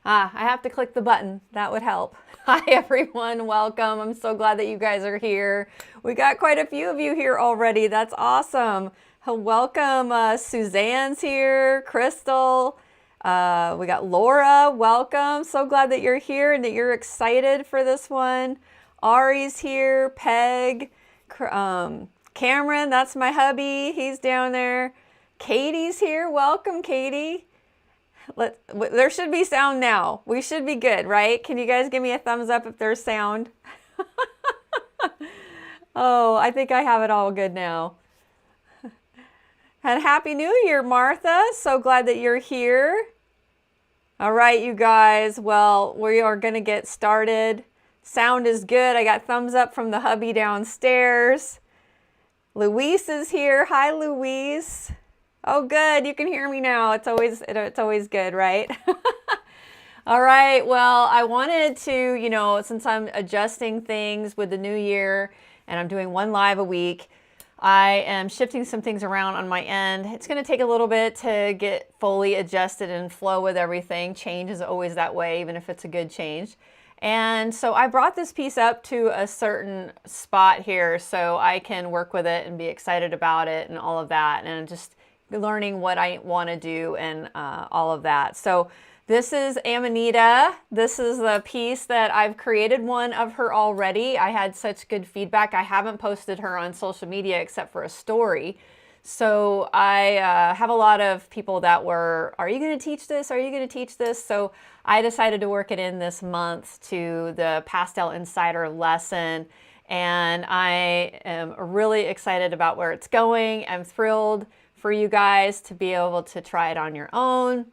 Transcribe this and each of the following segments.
I have to click the button. That would help. Hi, everyone. Welcome. I'm so glad that you guys are here. We got quite a few of you here already. That's awesome. Welcome. Suzanne's here. Crystal. We got Laura. Welcome. So glad that you're here and that you're excited for this one. Ari's here. Peg. Cameron, that's my hubby. He's down there. Katie's here. Welcome, Katie. There should be sound now. We should be good, right? Can you guys give me a thumbs up if there's sound? Oh, I think I have it all good now. And Happy New Year, Martha. So glad that you're here. All right, you guys. Well, we are going to get started. Sound is good. I got thumbs up from the hubby downstairs. Luis is here. Hi, Luis. Oh, good. You can hear me now. It's always good, right? All right. Well, I wanted to, since I'm adjusting things with the new year and I'm doing one live a week, I am shifting some things around on my end. It's going to take a little bit to get fully adjusted and flow with everything. Change is always that way, even if it's a good change. And so I brought this piece up to a certain spot here so I can work with it and be excited about it and all of that. And just learning what I want to do and all of that. So this is Amanita. This is the piece that I've created one of her already. I had such good feedback. I haven't posted her on social media except for a story. So I have a lot of people that were, are you going to teach this? Are you going to teach this? So I decided to work it in this month to the Pastel Insider lesson. And I am really excited about where it's going. I'm thrilled for you guys to be able to try it on your own.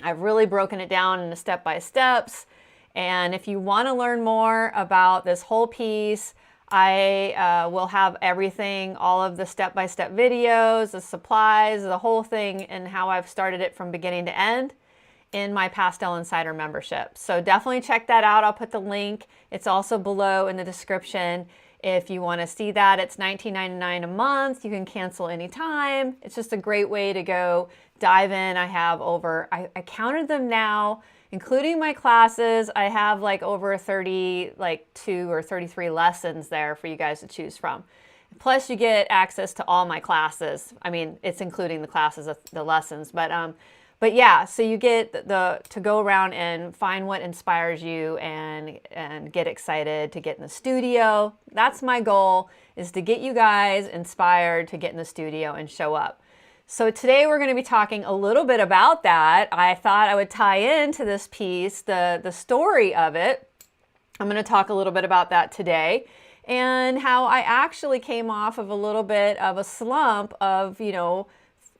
I've really broken it down into step-by-steps. And if you want to learn more about this whole piece, I will have everything, all of the step-by-step videos, the supplies, the whole thing, and how I've started it from beginning to end in my Pastel Insider membership. So definitely check that out. I'll put the link. It's also below in the description. If you want to see that, it's $19.99 a month. You can cancel anytime. It's just a great way to go dive in. I have I counted them now, including my classes. I have like over 32 or 33 lessons there for you guys to choose from. Plus you get access to all my classes. I mean, it's including the classes, the lessons, but yeah, so you get to go around and find what inspires you and get excited to get in the studio. That's my goal, is to get you guys inspired to get in the studio and show up. So today we're going to be talking a little bit about that. I thought I would tie into this piece, the story of it. I'm going to talk a little bit about that today and how I actually came off of a little bit of a slump of,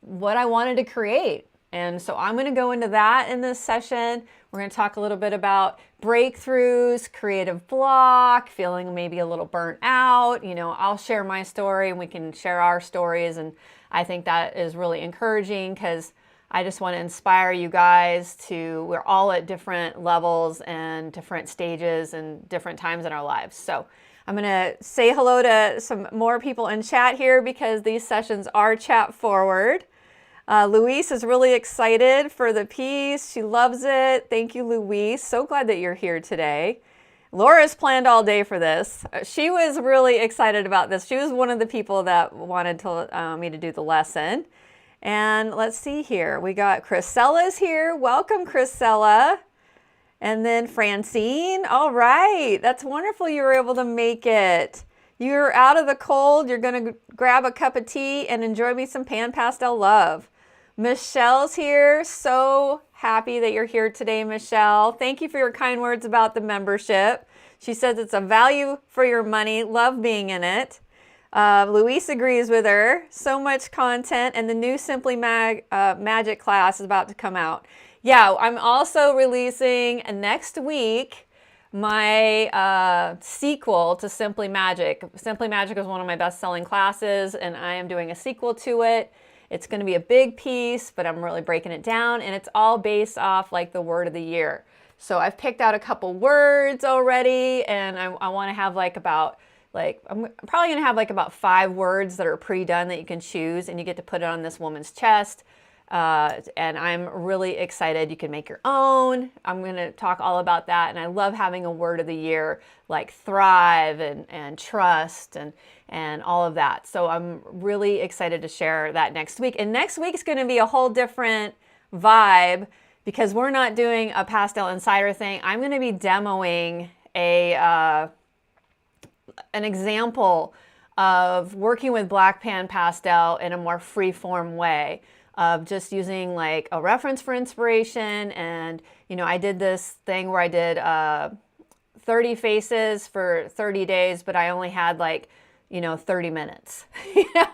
what I wanted to create. And so I'm going to go into that in this session. We're going to talk a little bit about breakthroughs, creative block, feeling maybe a little burnt out. I'll share my story and we can share our stories. And I think that is really encouraging because I just want to inspire you guys we're all at different levels and different stages and different times in our lives. So I'm going to say hello to some more people in chat here because these sessions are chat forward. Louise is really excited for the piece. She loves it. Thank you, Louise. So glad that you're here today. Laura's planned all day for this. She was really excited about this. She was one of the people that wanted me to do the lesson. And let's see here. We got Chrisella's here. Welcome, Chrisella. And then Francine. All right. That's wonderful you were able to make it. You're out of the cold. You're going to grab a cup of tea and enjoy me some pan pastel love. Michelle's here. So happy that you're here today, Michelle. Thank you for your kind words about the membership. She says it's a value for your money. Love being in it. Luis agrees with her. So much content, and the new Simply Magic class is about to come out. Yeah, I'm also releasing next week my sequel to Simply Magic. Simply Magic is one of my best-selling classes, and I am doing a sequel to it. It's going to be a big piece, but I'm really breaking it down, and it's all based off like the word of the year. So I've picked out a couple words already, and I want to have I'm probably going to have like about 5 words that are pre-done that you can choose, and you get to put it on this woman's chest. And I'm really excited. You can make your own. I'm going to talk all about that. And I love having a word of the year like thrive and trust and all of that. So I'm really excited to share that next week. And next week's going to be a whole different vibe because we're not doing a Pastel Insider thing. I'm going to be demoing an example of working with black pan pastel in a more free-form way, of just using like a reference for inspiration. And, you know, I did this thing where I did 30 faces for 30 days, but I only had like, you know, 30 minutes.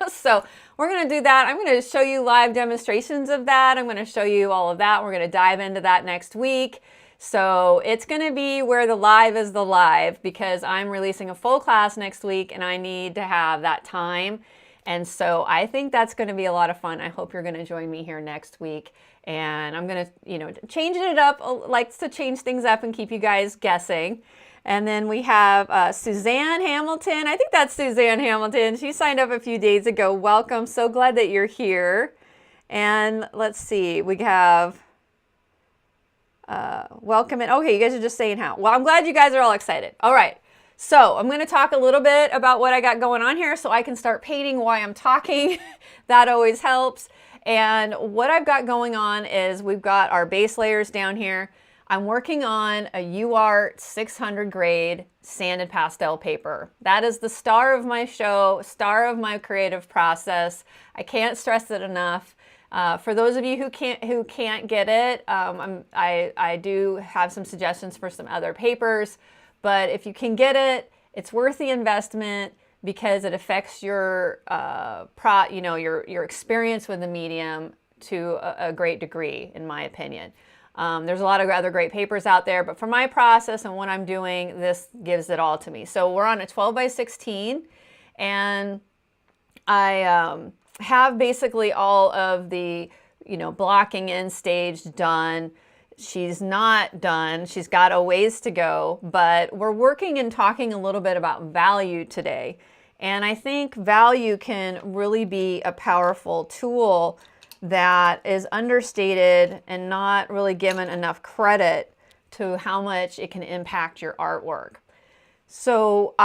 So we're going to do that. I'm going to show you live demonstrations of that. I'm going to show you all of that. We're going to dive into that next week. So it's going to be where the live is the live, because I'm releasing a full class next week and I need to have that time. And so I think that's going to be a lot of fun. I hope you're going to join me here next week. And I'm going to, you know, change it up, likes to change things up and keep you guys guessing. And then we have Suzanne Hamilton. I think that's Suzanne Hamilton. She signed up a few days ago. Welcome. So glad that you're here. And let's see, we have welcome. And okay, you guys are just saying how. Well, I'm glad you guys are all excited. All right. So I'm going to talk a little bit about what I got going on here so I can start painting while I'm talking. That always helps. And what I've got going on is we've got our base layers down here. I'm working on a UArt 600 grade sanded pastel paper. That is the star of my show, star of my creative process. I can't stress it enough. For those of you who can't get it, I do have some suggestions for some other papers. But if you can get it, it's worth the investment because it affects your your experience with the medium to a great degree, in my opinion. There's a lot of other great papers out there, but for my process and what I'm doing, this gives it all to me. So we're on a 12 by 16, and I have basically all of the, you know, blocking in stage done. She's not done. She's got a ways to go, but we're working and talking a little bit about value today. And I think value can really be a powerful tool that is understated and not really given enough credit to how much it can impact your artwork. So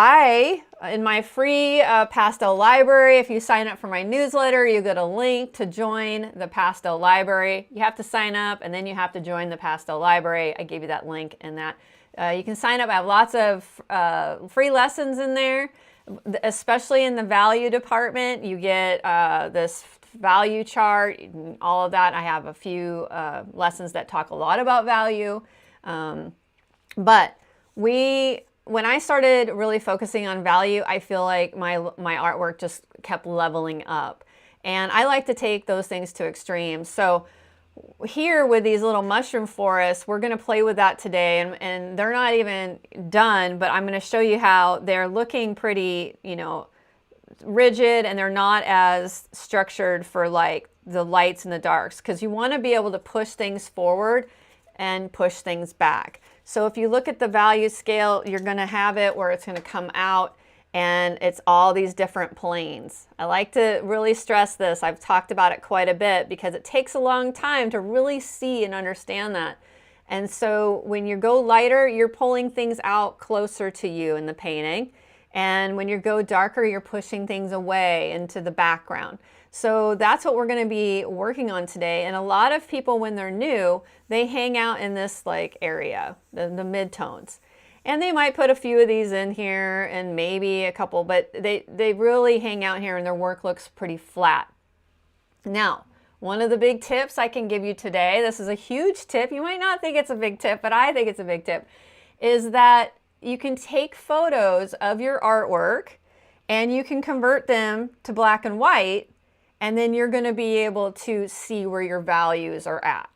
in my free pastel library, if you sign up for my newsletter, you get a link to join the pastel library. You have to sign up and then you have to join the pastel library. I gave you that link in that. You can sign up. I have lots of free lessons in there, especially in the value department. You get this value chart, all of that. I have a few lessons that talk a lot about value. But when I started really focusing on value, I feel like my artwork just kept leveling up. And I like to take those things to extremes. So here with these little mushroom forests, we're going to play with that today. And they're not even done, but I'm going to show you how they're looking pretty, you know, rigid, and they're not as structured for like the lights and the darks, because you want to be able to push things forward and push things back. So if you look at the value scale, you're going to have it where it's going to come out and it's all these different planes. I like to really stress this. I've talked about it quite a bit because it takes a long time to really see and understand that. And so when you go lighter, you're pulling things out closer to you in the painting. And when you go darker, you're pushing things away into the background. So that's what we're going to be working on today. And a lot of people, when they're new, they hang out in this like area, the mid-tones. And they might put a few of these in here and maybe a couple, but they really hang out here and their work looks pretty flat. Now, one of the big tips I can give you today, this is a huge tip. You might not think it's a big tip, but I think it's a big tip, is that you can take photos of your artwork and you can convert them to black and white, and then you're going to be able to see where your values are at.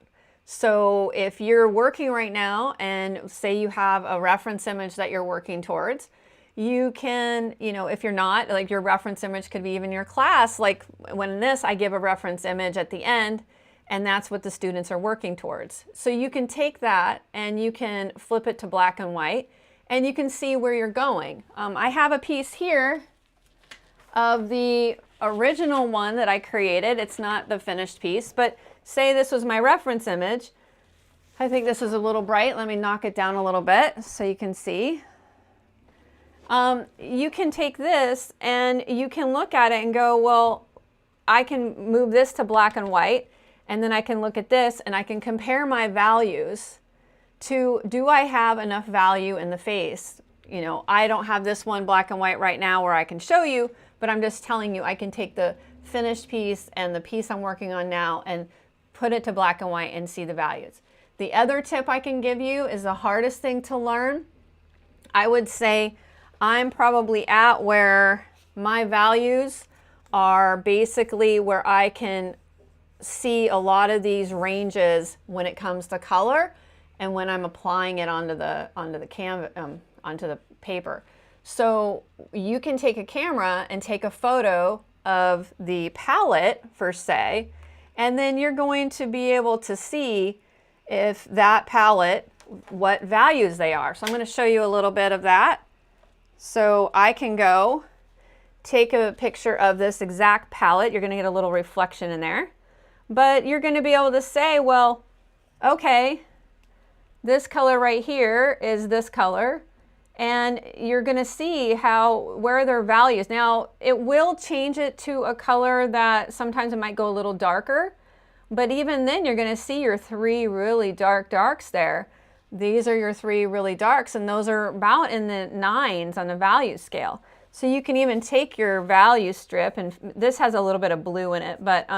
So if you're working right now and say you have a reference image that you're working towards, you can, you know, if you're not, like your reference image could be even your class. Like when in this, I give a reference image at the end, and that's what the students are working towards. So you can take that and you can flip it to black and white, and you can see where you're going. I have a piece here of the original one that I created. It's not the finished piece, but say this was my reference image. I think this is a little bright. Let me knock it down a little bit so you can see. You can take this and you can look at it and go, well, I can move this to black and white, and then I can look at this and I can compare my values to, do I have enough value in the face? You know, I don't have this one black and white right now where I can show you, but I'm just telling you I can take the finished piece and the piece I'm working on now and put it to black and white and see the values. The other tip I can give you is the hardest thing to learn. I would say I'm probably at where my values are basically where I can see a lot of these ranges when it comes to color and when I'm applying it onto the canvas, onto the paper. So you can take a camera and take a photo of the palette per se, and then you're going to be able to see if that palette, what values they are. So I'm going to show you a little bit of that. So I can go take a picture of this exact palette. You're going to get a little reflection in there, but you're going to be able to say, well, okay, this color right here is this color, and you're going to see where their values. Now it will change it to a color that sometimes it might go a little darker, but even then you're going to see your three really darks there. These are your three really darks, and those are about in the 9s on the value scale. So you can even take your value strip, and this has a little bit of blue in it, but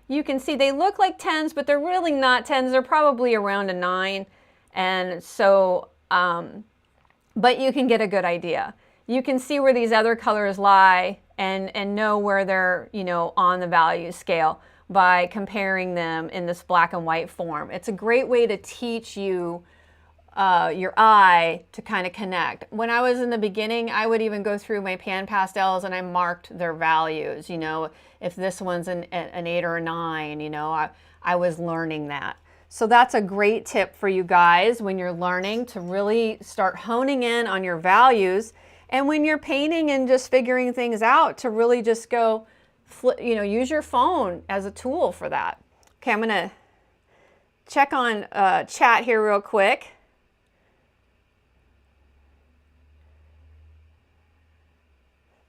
you can see they look like 10s, but they're really not 10s. They're probably around a 9. And so, but you can get a good idea. You can see where these other colors lie and know where they're, you know, on the value scale by comparing them in this black and white form. It's a great way to teach you your eye to kind of connect. When I was in the beginning, I would even go through my pan pastels and I marked their values. You know, if this one's an 8 or a 9, you know, I was learning that. So that's a great tip for you guys when you're learning to really start honing in on your values. And when you're painting and just figuring things out, to really just go, you know, use your phone as a tool for that. Okay, I'm going to check on chat here real quick.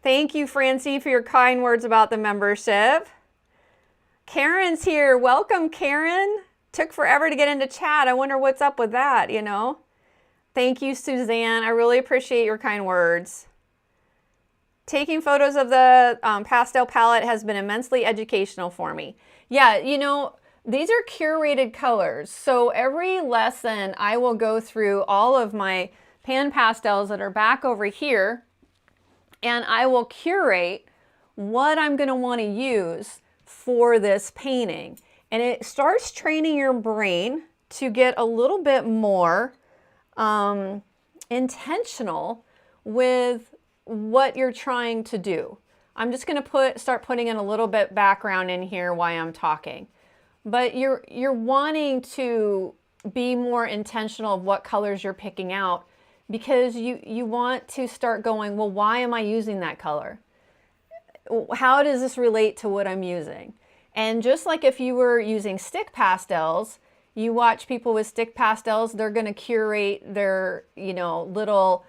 Thank you, Francie, for your kind words about the membership. Karen's here. Welcome, Karen. Took forever to get into chat. I wonder what's up with that, you know. Thank you, Suzanne. I really appreciate your kind words. Taking photos of the pastel palette has been immensely educational for me. Yeah, you know, these are curated colors. So every lesson I will go through all of my pan pastels that are back over here, and I will curate what I'm going to want to use for this painting. And it starts training your brain to get a little bit more intentional with what you're trying to do. I'm just going to start putting in a little bit background in here while I'm talking. But you're wanting to be more intentional of what colors you're picking out, because you want to start going, well, why am I using that color? How does this relate to what I'm using? And just like if you were using stick pastels, you watch people with stick pastels, they're going to curate their, you know, little,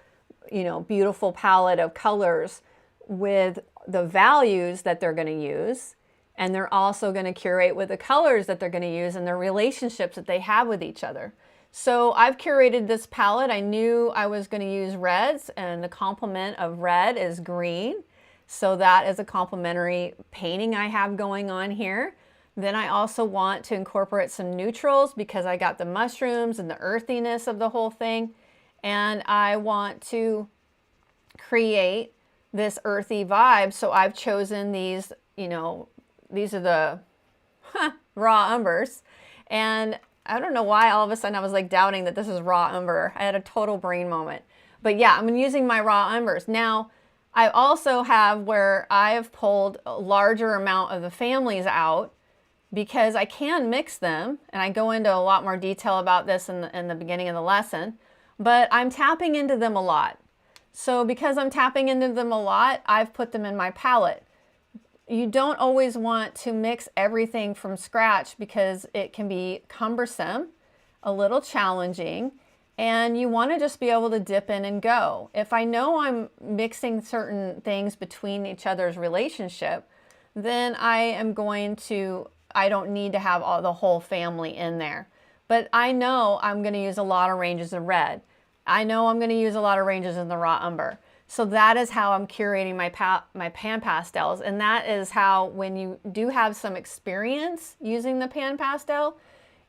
you know, beautiful palette of colors with the values that they're going to use. And they're also going to curate with the colors that they're going to use and the relationships that they have with each other. So I've curated this palette. I knew I was going to use reds, and the complement of red is green. So that is a complementary painting I have going on here. Then I also want to incorporate some neutrals because I got the mushrooms and the earthiness of the whole thing. And I want to create this earthy vibe. So I've chosen these, you know, these are the raw umbers. And I don't know why all of a sudden I was like doubting that this is raw umber. I had a total brain moment. But yeah, I'm using my raw umbers. Now, I also have where I have pulled a larger amount of the families out because I can mix them, and I go into a lot more detail about this in the beginning of the lesson, but I'm tapping into them a lot. So because I'm tapping into them a lot, I've put them in my palette. you don't always want to mix everything from scratch because it can be cumbersome, a little challenging, and you want to just be able to dip in and go. If I know I'm mixing certain things between each other's relationship, then I don't need to have the whole family in there. But I know I'm going to use a lot of ranges of red. I know I'm going to use a lot of ranges in the raw umber. So that is how I'm curating my pan pastels. And that is how, when you do have some experience using the pan pastel,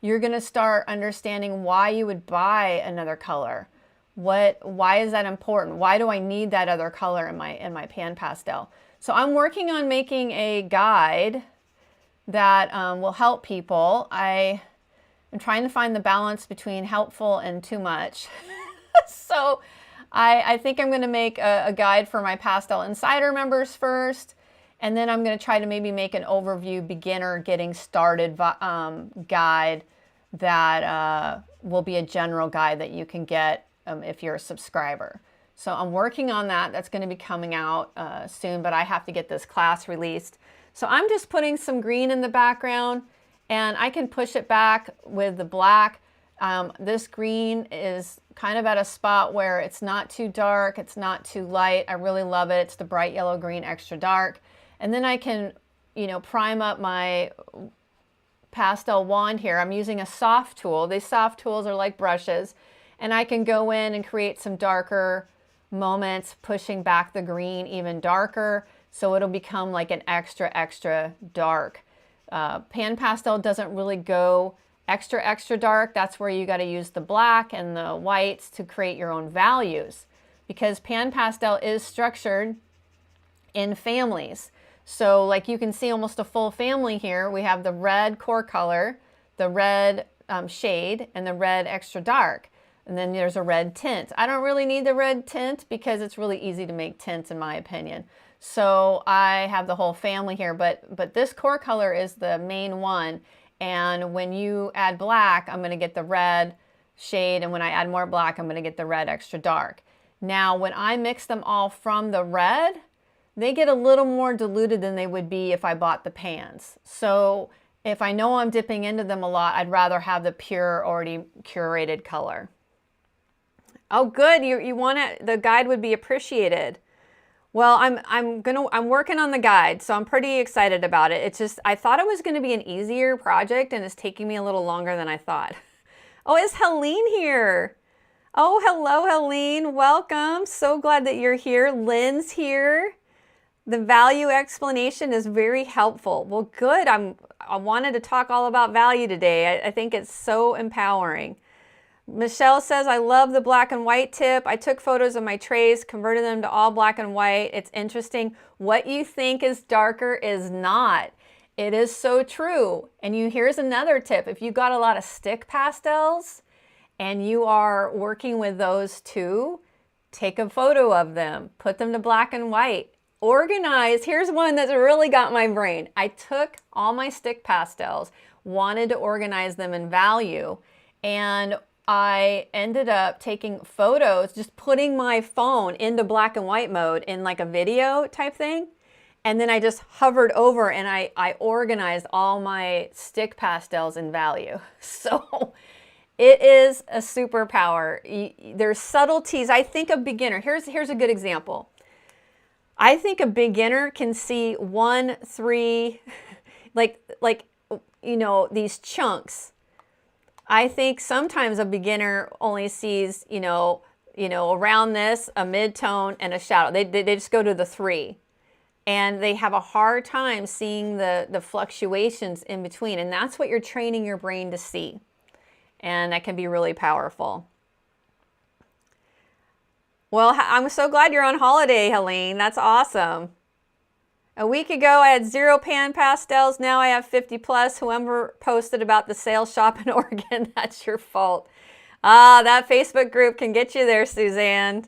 you're going to start understanding why you would buy another color. Why is that important? Why do I need that other color in my pan pastel? So I'm working on making a guide that will help people. I am trying to find the balance between helpful and too much. So I think I'm going to make a guide for my Pastel Insider members first, and then I'm going to try to maybe make an overview beginner getting started guide that will be a general guide that you can get if you're a subscriber. So I'm working on that. That's going to be coming out soon, but I have to get this class released. So I'm just putting some green in the background, and I can push it back with the black. This green is kind of at a spot where it's not too dark, it's not too light. I really love it. It's the bright yellow green extra dark. And then I can, prime up my pastel wand here. I'm using a soft tool. These soft tools are like brushes, and I can go in and create some darker moments, pushing back the green even darker, so it'll become like an extra dark. Pan pastel doesn't really go extra dark. That's where you got to use the black and the whites to create your own values, because pan pastel is structured in families. So like you can see almost a full family here. We have the red core color, the red shade, and the red extra dark. And then there's a red tint. I don't really need the red tint because it's really easy to make tints in my opinion. So I have the whole family here, but this core color is the main one. And when you add black, I'm going to get the red shade. And when I add more black, I'm going to get the red extra dark. Now, when I mix them all from the red, they get a little more diluted than they would be if I bought the pans. So if I know I'm dipping into them a lot, I'd rather have the pure, already curated color. Oh, good. You want it, the guide would be appreciated. Well, I'm working on the guide, so I'm pretty excited about it. It's just, I thought it was going to be an easier project, and it's taking me a little longer than I thought. Oh, is Helene here? Oh, hello, Helene. Welcome. So glad that you're here. Lynn's here. The value explanation is very helpful. Well, good. I wanted to talk all about value today. I think it's so empowering. Michelle says, I love the black and white tip. I took photos of my trays, converted them to all black and white. It's interesting. What you think is darker is not. It is so true. And here's another tip. If you got a lot of stick pastels and you are working with those too, take a photo of them, put them to black and white. Organize. Here's one that's really got my brain. I took all my stick pastels, wanted to organize them in value, and I ended up taking photos, just putting my phone into black and white mode in like a video type thing. And then I just hovered over and I organized all my stick pastels in value. So it is a superpower. There's subtleties. I think a beginner, here's a good example. I think a beginner can see 1, 3, these chunks. I think sometimes a beginner only sees, around this, a mid-tone and a shadow. They just go to the 3. And they have a hard time seeing the fluctuations in between. And that's what you're training your brain to see. And that can be really powerful. Well, I'm so glad you're on holiday, Helene. That's awesome. A week ago, I had 0 pan pastels. Now I have 50 plus. Whoever posted about the sales shop in Oregon, that's your fault. Ah, that Facebook group can get you there, Suzanne.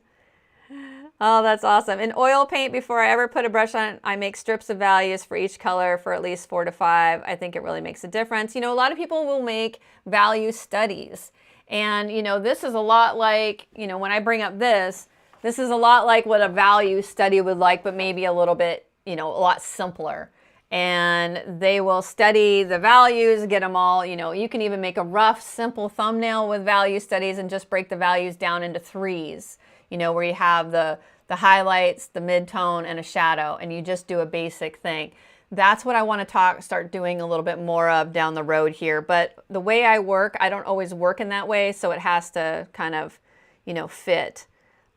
Oh, that's awesome. In oil paint, before I ever put a brush on it, I make strips of values for each color for at least 4 to 5. I think it really makes a difference. A lot of people will make value studies. And, this is a lot like, when I bring up this is a lot like what a value study would like, but maybe a little bit, a lot simpler. and they will study the values, get them all, you know, you can even make a rough, simple thumbnail with value studies and just break the values down into threes, you know, where you have the highlights, the mid-tone, and a shadow, and you just do a basic thing. That's what I want to start doing a little bit more of down the road here. But the way I work, I don't always work in that way, so it has to kind of, you know, fit.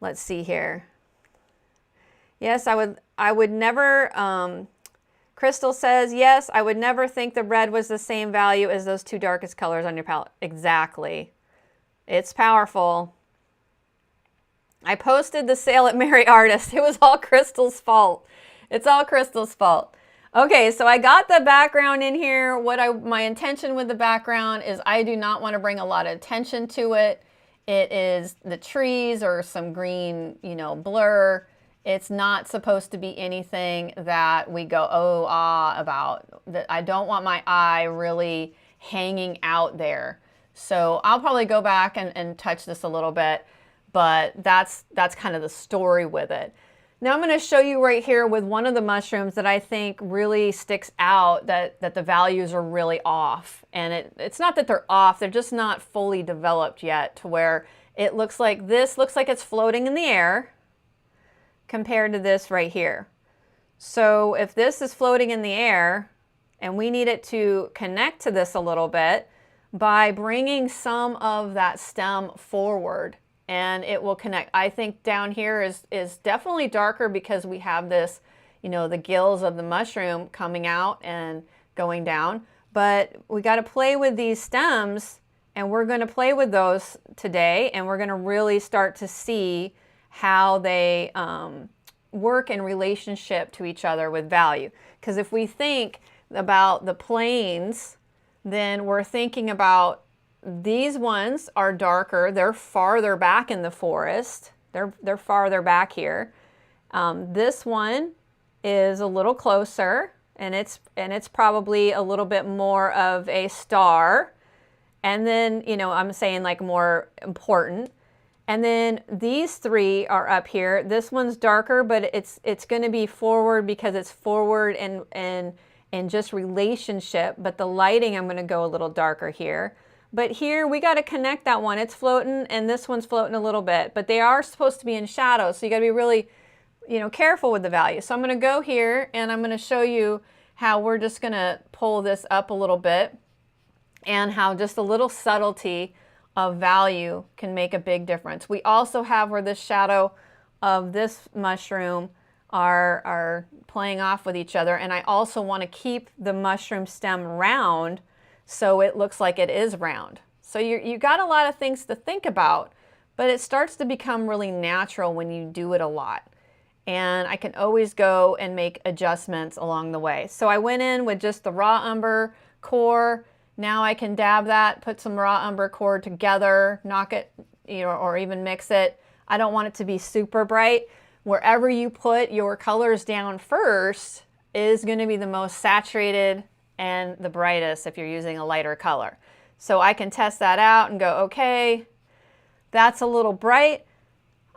Let's see here. Yes, I would never, Crystal says, yes, I would never think the red was the same value as those two darkest colors on your palette. Exactly. It's powerful. I posted the sale at Mary Artist. It was all Crystal's fault. It's all Crystal's fault. Okay, so I got the background in here. My intention with the background is I do not want to bring a lot of attention to it. It is the trees or some green, you know, blur. It's not supposed to be anything that we go, oh, about. I don't want my eye really hanging out there. So I'll probably go back and touch this a little bit, but that's kind of the story with it. Now I'm going to show you right here with one of the mushrooms that I think really sticks out, that the values are really off. And it's not that they're off, they're just not fully developed yet, to where it looks like this looks like it's floating in the air compared to this right here. So if this is floating in the air and we need it to connect to this a little bit by bringing some of that stem forward, and it will connect. I think down here is definitely darker because we have this, you know, the gills of the mushroom coming out and going down. But we got to play with these stems, and we're going to play with those today, and we're going to really start to see how they work in relationship to each other with value. Because if we think about the planes, then we're thinking about these ones are darker. They're farther back in the forest. They're farther back here. This one is a little closer, and it's probably a little bit more of a star. And then, you know, I'm saying like more important. And then these three are up here. This one's darker, but it's going to be forward because it's forward and just relationship. But the lighting, I'm going to go a little darker here. But here we got to connect that one. It's floating, and this one's floating a little bit. But they are supposed to be in shadow, so you got to be really, you know, careful with the value. So I'm going to go here, and I'm going to show you how we're just going to pull this up a little bit, and how just a little subtlety of value can make a big difference. We also have where this shadow of this mushroom are playing off with each other, and I also want to keep the mushroom stem round so it looks like it is round. So you got a lot of things to think about, but it starts to become really natural when you do it a lot. And I can always go and make adjustments along the way. So I went in with just the raw umber core. Now I can dab that, put some raw umber core together, knock it, you know, or even mix it. I don't want it to be super bright. Wherever you put your colors down first is going to be the most saturated and the brightest if you're using a lighter color. So I can test that out and go, okay, that's a little bright.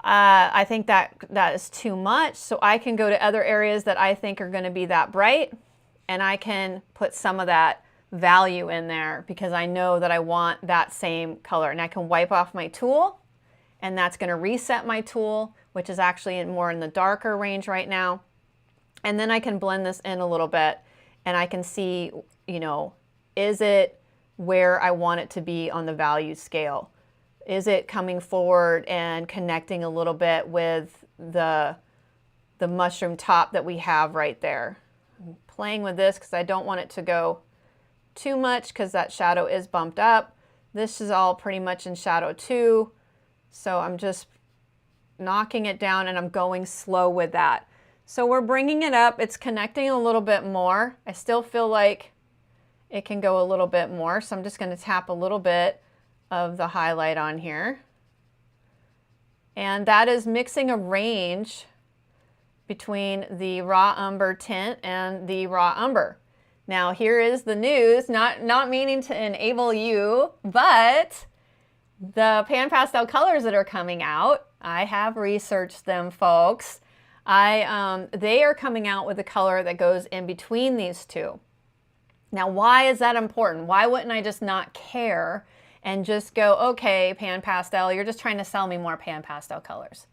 I think that is too much. So I can go to other areas that I think are going to be that bright, and I can put some of that value in there because I know that I want that same color. And I can wipe off my tool, and that's going to reset my tool, which is actually more in the darker range right now. And then I can blend this in a little bit, and I can see, you know, is it where I want it to be on the value scale? Is it coming forward and connecting a little bit with the mushroom top that we have right there? I'm playing with this because I don't want it to go too much because that shadow is bumped up. This is all pretty much in shadow too. So I'm just knocking it down, and I'm going slow with that. So we're bringing it up. It's connecting a little bit more. I still feel like it can go a little bit more. So I'm just going to tap a little bit of the highlight on here. And that is mixing a range between the raw umber tint and the raw umber. Now here is the news, not meaning to enable you, but the pan pastel colors that are coming out, I have researched them, folks. They are coming out with a color that goes in between these two. Now, why is that important? Why wouldn't I just not care and just go, okay, Pan Pastel, you're just trying to sell me more Pan Pastel colors?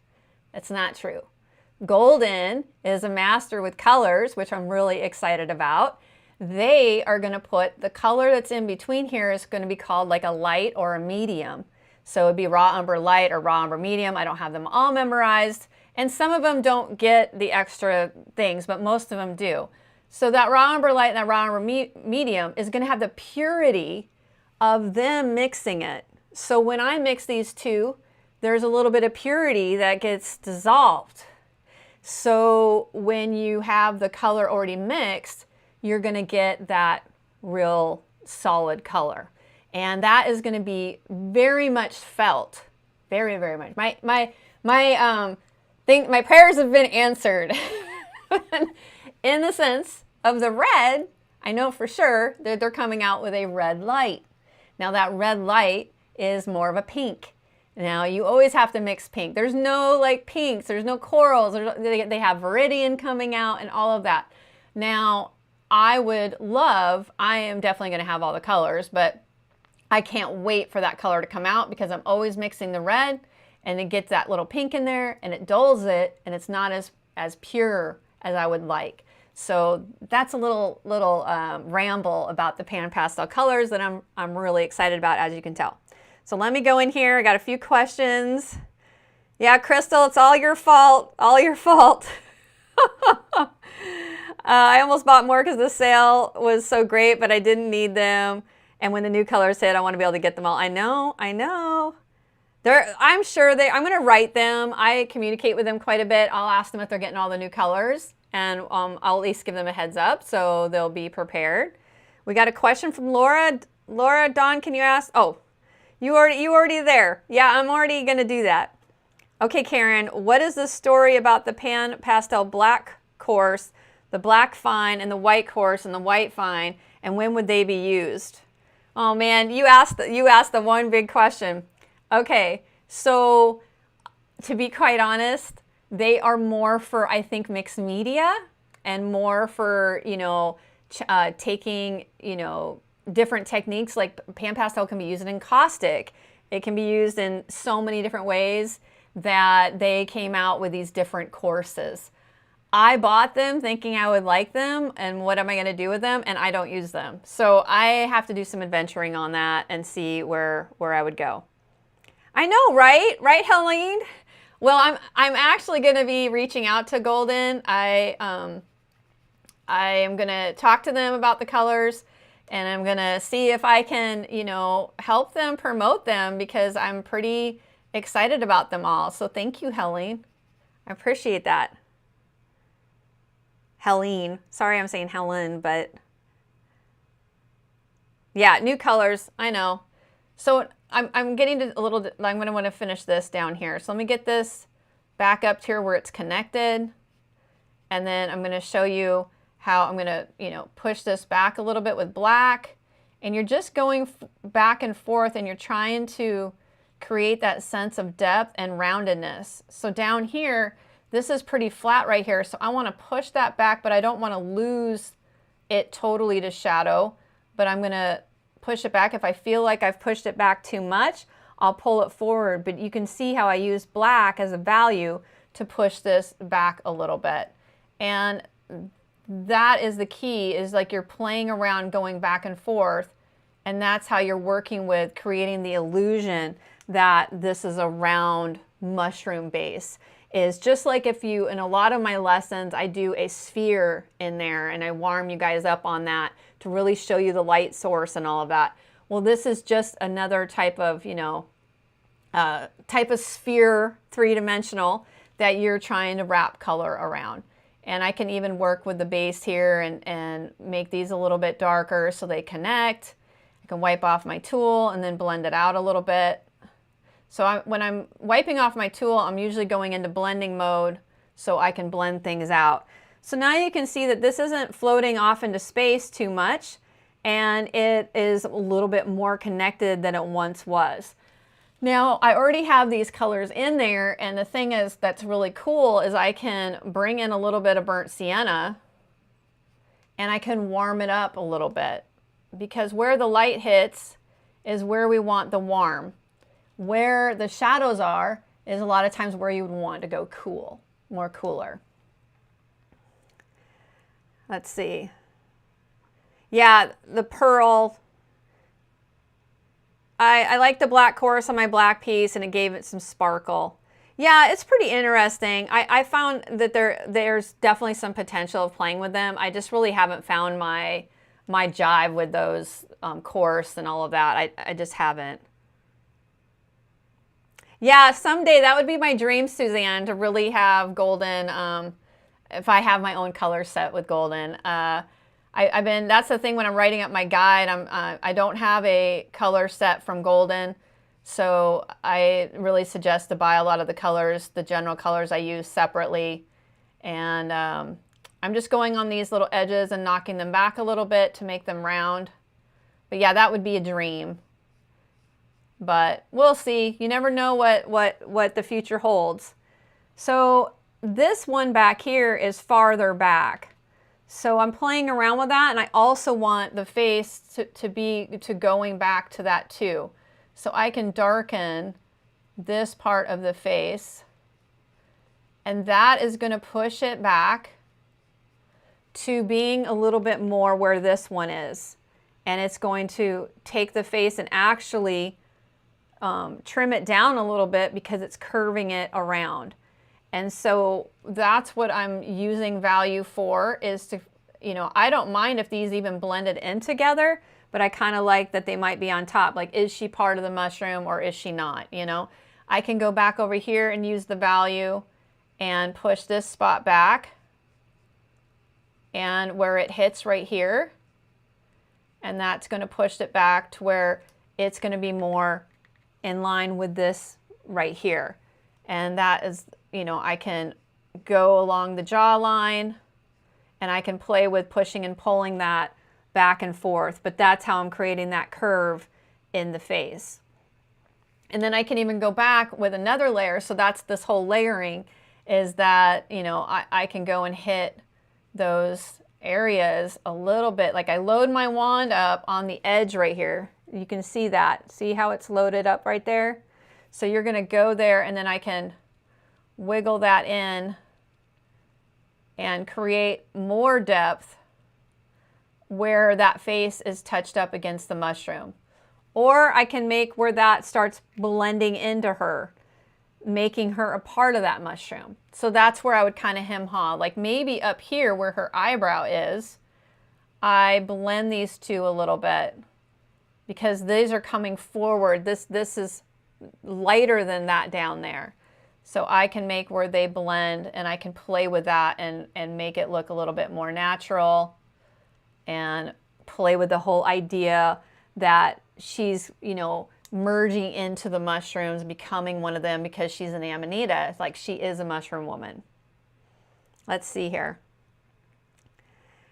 That's not true. Golden is a master with colors, which I'm really excited about. They are going to put the color that's in between here is going to be called like a light or a medium. So it'd be raw umber light or raw umber medium. I don't have them all memorized. And some of them don't get the extra things, but most of them do. So that raw umber light and that raw umber medium is going to have the purity of them mixing it. So when I mix these two, there's a little bit of purity that gets dissolved. So when you have the color already mixed, you're going to get that real solid color. And that is going to be very much felt. Very, very much. My prayers have been answered. In the sense of the red, I know for sure that they're coming out with a red light. Now that red light is more of a pink. Now you always have to mix pink. There's no like pinks, there's no corals, they have Viridian coming out and all of that. Now I am definitely going to have all the colors, but I can't wait for that color to come out because I'm always mixing the red and it gets that little pink in there and it dulls it and it's not as pure as I would like. So that's a little ramble about the Pan Pastel colors that I'm really excited about, as you can tell. So let me go in here. I got a few questions. Yeah, Crystal, it's all your fault. All your fault. I almost bought more because the sale was so great, but I didn't need them. And when the new colors hit, I want to be able to get them all. I know. I'm sure I'm going to write them. I communicate with them quite a bit. I'll ask them if they're getting all the new colors, and I'll at least give them a heads up so they'll be prepared. We got a question from Laura. Laura, Dawn, can you ask? Oh, you already there. Yeah, I'm already going to do that. Okay, Karen, what is the story about the Pan Pastel black course, the black fine, and the white course and the white fine, and when would they be used? Oh man, you asked the one big question. Okay, so to be quite honest, they are more for, I think, mixed media and more for, taking, different techniques. Like Pan Pastel can be used in caustic. It can be used in so many different ways that they came out with these different courses. I bought them thinking I would like them, and what am I going to do with them? And I don't use them. So I have to do some adventuring on that and see where I would go. I know, right? Right, Helene? Well, I'm actually going to be reaching out to Golden. I am going to talk to them about the colors, and I'm going to see if I can, help them promote them because I'm pretty excited about them all. So thank you, Helene. I appreciate that. Helene. Sorry I'm saying Helen, but yeah, new colors. I know. So I'm getting to I'm going to want to finish this down here. So let me get this back up here where it's connected. And then I'm going to show you how I'm going to, push this back a little bit with black. And you're just going back and forth and you're trying to create that sense of depth and roundedness. So down here, this is pretty flat right here, so I want to push that back, but I don't want to lose it totally to shadow, but I'm going to push it back. If I feel like I've pushed it back too much, I'll pull it forward, but you can see how I use black as a value to push this back a little bit. And that is the key, is like you're playing around going back and forth, and that's how you're working with creating the illusion that this is a round mushroom base. Is just like if you, in a lot of my lessons, I do a sphere in there and I warm you guys up on that to really show you the light source and all of that. Well, this is just another type of, sphere, three-dimensional, that you're trying to wrap color around. And I can even work with the base here and make these a little bit darker so they connect. I can wipe off my tool and then blend it out a little bit. So when I'm wiping off my tool, I'm usually going into blending mode so I can blend things out. So now you can see that this isn't floating off into space too much, and it is a little bit more connected than it once was. Now, I already have these colors in there, and the thing is that's really cool is I can bring in a little bit of burnt sienna and I can warm it up a little bit, because where the light hits is where we want the warm. Where the shadows are is a lot of times where you would want to go cool, more cooler. Let's see. Yeah, the pearl. I like the black chorus on my black piece, and it gave it some sparkle. Yeah, it's pretty interesting. I found that there's definitely some potential of playing with them. I just really haven't found my jive with those coarse and all of that. I just haven't. Yeah, someday that would be my dream, Suzanne, to really have golden, if I have my own color set with golden. That's the thing when I'm writing up my guide, I don't have a color set from golden, so I really suggest to buy a lot of the colors, the general colors I use separately, and I'm just going on these little edges and knocking them back a little bit to make them round. But yeah, that would be a dream, but we'll see. You never know what the future holds. So this one back here is farther back. So I'm playing around with that, and I also want the face to going back to that too. So I can darken this part of the face, and that is going to push it back to being a little bit more where this one is. And it's going to take the face and actually trim it down a little bit because it's curving it around. And so that's what I'm using value for, is to, I don't mind if these even blended in together, but I kind of like that they might be on top. Like, is she part of the mushroom or is she not? I can go back over here and use the value and push this spot back, and where it hits right here, and that's going to push it back to where it's going to be more in line with this right here. And that is, I can go along the jawline, and I can play with pushing and pulling that back and forth, but that's how I'm creating that curve in the face. And then I can even go back with another layer. So that's this whole layering, is that, I can go and hit those areas a little bit. Like, I load my wand up on the edge right here. You can see that. See how it's loaded up right there? So you're going to go there, and then I can wiggle that in and create more depth where that face is touched up against the mushroom. Or I can make where that starts blending into her, making her a part of that mushroom. So that's where I would kind of hem-haw. Like, maybe up here where her eyebrow is, I blend these two a little bit, because these are coming forward. This is lighter than that down there. So I can make where they blend, and I can play with that and make it look a little bit more natural, and play with the whole idea that she's, merging into the mushrooms, becoming one of them because she's an Amanita. It's like she is a mushroom woman. Let's see here.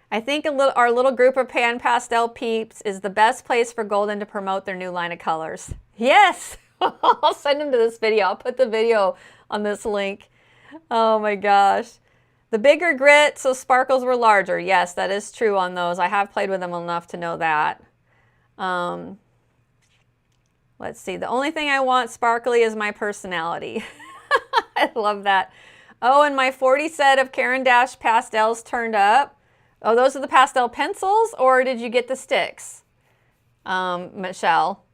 I think our little group of pan pastel peeps is the best place for Golden to promote their new line of colors. Yes! I'll send them to this video. I'll put the video on this link. Oh my gosh. The bigger grit, so sparkles were larger. Yes, that is true on those. I have played with them enough to know that. Let's see. The only thing I want sparkly is my personality. I love that. Oh, and my 40 set of Caran d'Ache pastels turned up. Oh, those are the pastel pencils, or did you get the sticks, Michelle?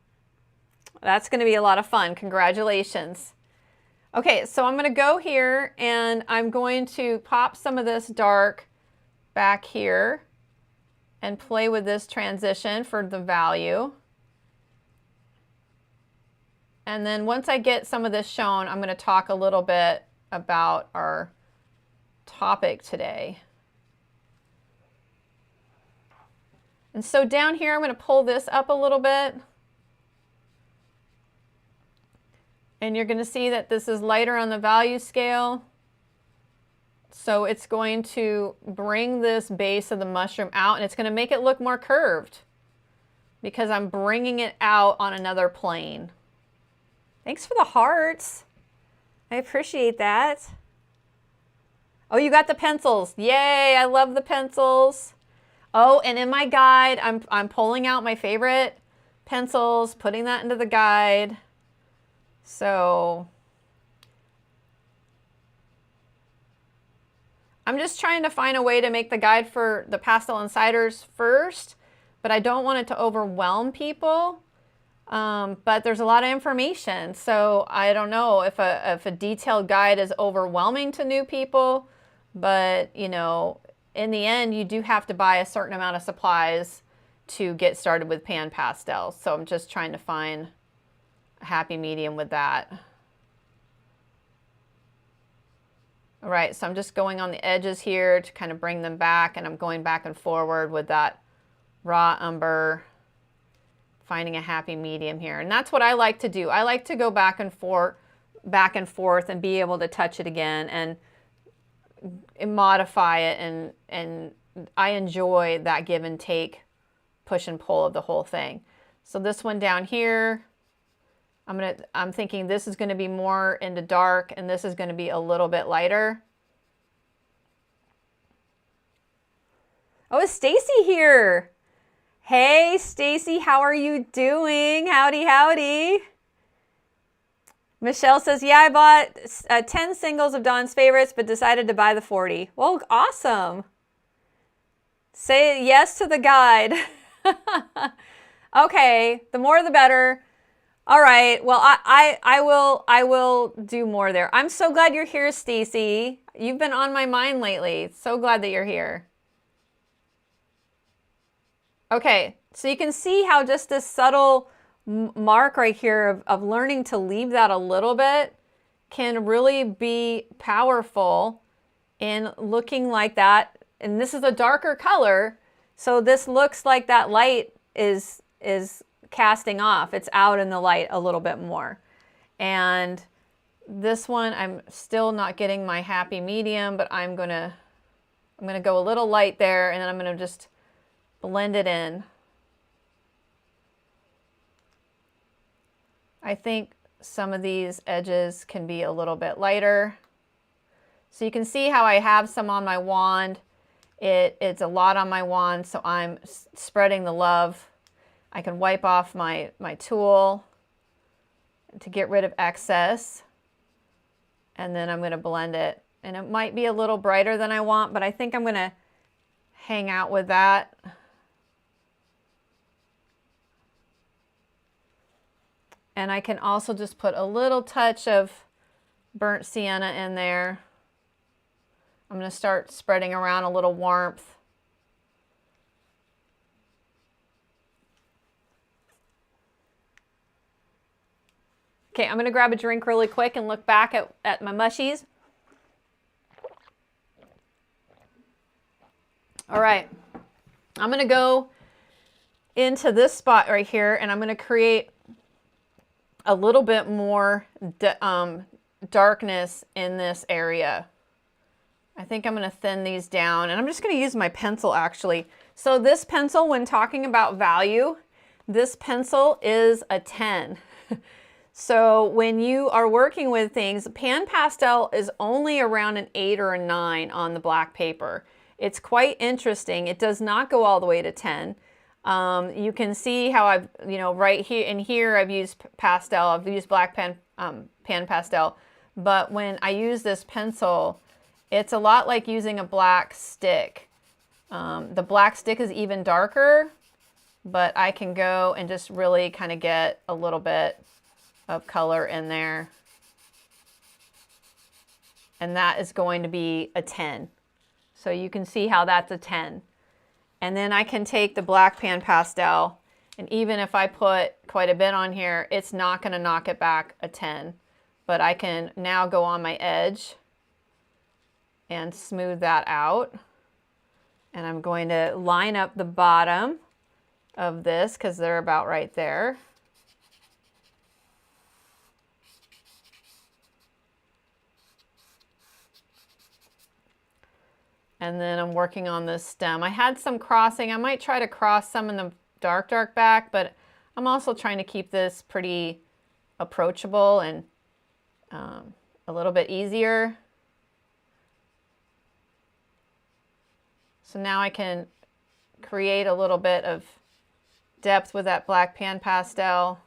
That's going to be a lot of fun. Congratulations. Okay, so I'm going to go here, and I'm going to pop some of this dark back here and play with this transition for the value. And then once I get some of this shown, I'm going to talk a little bit about our topic today. And so down here, I'm going to pull this up a little bit. And you're going to see that this is lighter on the value scale. So it's going to bring this base of the mushroom out, and it's going to make it look more curved because I'm bringing it out on another plane. Thanks for the hearts. I appreciate that. Oh, you got the pencils. Yay, I love the pencils. Oh, and in my guide, I'm pulling out my favorite pencils, putting that into the guide. So I'm just trying to find a way to make the guide for the Pastel Insiders first, but I don't want it to overwhelm people. But there's a lot of information, so I don't know if a detailed guide is overwhelming to new people, but you know, in the end, you do have to buy a certain amount of supplies to get started with pan pastels. So I'm just trying to find a happy medium with that. All right, so I'm just going on the edges here to kind of bring them back, and I'm going back and forward with that raw umber, finding a happy medium here. And that's what I like to do. I like to go back and forth and be able to touch it again and modify it, and I enjoy that give and take, push and pull of the whole thing. So this one down here, I'm thinking this is going to be more into dark, and this is going to be a little bit lighter. Oh, is Stacy here? Hey, Stacy, how are you doing? Howdy, howdy. Michelle says, yeah, I bought 10 singles of Dawn's favorites, but decided to buy the 40. Well, awesome. Say yes to the guide. Okay, the more the better. All right, well, I will do more there. I'm so glad you're here, Stacy. You've been on my mind lately. So glad that you're here. Okay, so you can see how just this subtle mark right here of learning to leave that a little bit can really be powerful in looking like that. And this is a darker color, so this looks like that light is casting off. It's out in the light a little bit more. And this one, I'm still not getting my happy medium, but I'm gonna go a little light there, and then I'm gonna just blend it in. I think some of these edges can be a little bit lighter. So you can see how I have some on my wand. It's a lot on my wand, so I'm spreading the love. I can wipe off my tool to get rid of excess. And then I'm going to blend it. And it might be a little brighter than I want, but I think I'm going to hang out with that. And I can also just put a little touch of burnt sienna in there. I'm going to start spreading around a little warmth. Okay, I'm going to grab a drink really quick and look back at my mushies. All right, I'm going to go into this spot right here, and I'm going to create a little bit more darkness in this area. I think I'm going to thin these down, and I'm just going to use my pencil actually. So this pencil, when talking about value, this pencil is a 10. So when you are working with things, pan pastel is only around an 8 or a 9 on the black paper. It's quite interesting. It does not go all the way to 10. You can see how I've, right here in here, I've used pastel, I've used black pan pastel, but when I use this pencil, it's a lot like using a black stick. The black stick is even darker, but I can go and just really kind of get a little bit of color in there. And that is going to be a 10. So you can see how that's a 10. And then I can take the black pan pastel, and even if I put quite a bit on here, it's not going to knock it back a 10. But I can now go on my edge and smooth that out. And I'm going to line up the bottom of this because they're about right there. And then I'm working on this stem. I had some crossing. I might try to cross some in the dark back, but I'm also trying to keep this pretty approachable and a little bit easier. So now I can create a little bit of depth with that black pan pastel,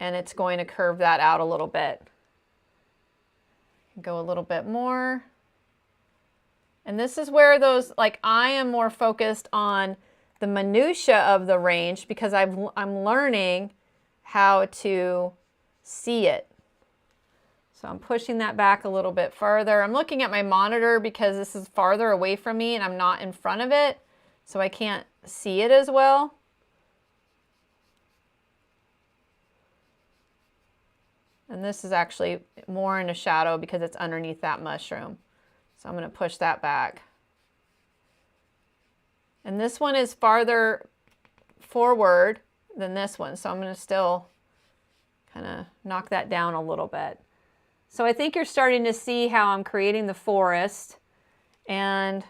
and it's going to curve that out a little bit. Go a little bit more. And this is where those, like, I am more focused on the minutia of the range because I'm learning how to see it. So I'm pushing that back a little bit further. I'm looking at my monitor because this is farther away from me and I'm not in front of it, so I can't see it as well. And this is actually more in a shadow because it's underneath that mushroom. So I'm going to push that back. And this one is farther forward than this one, so I'm going to still kind of knock that down a little bit. So I think you're starting to see how I'm creating the forest and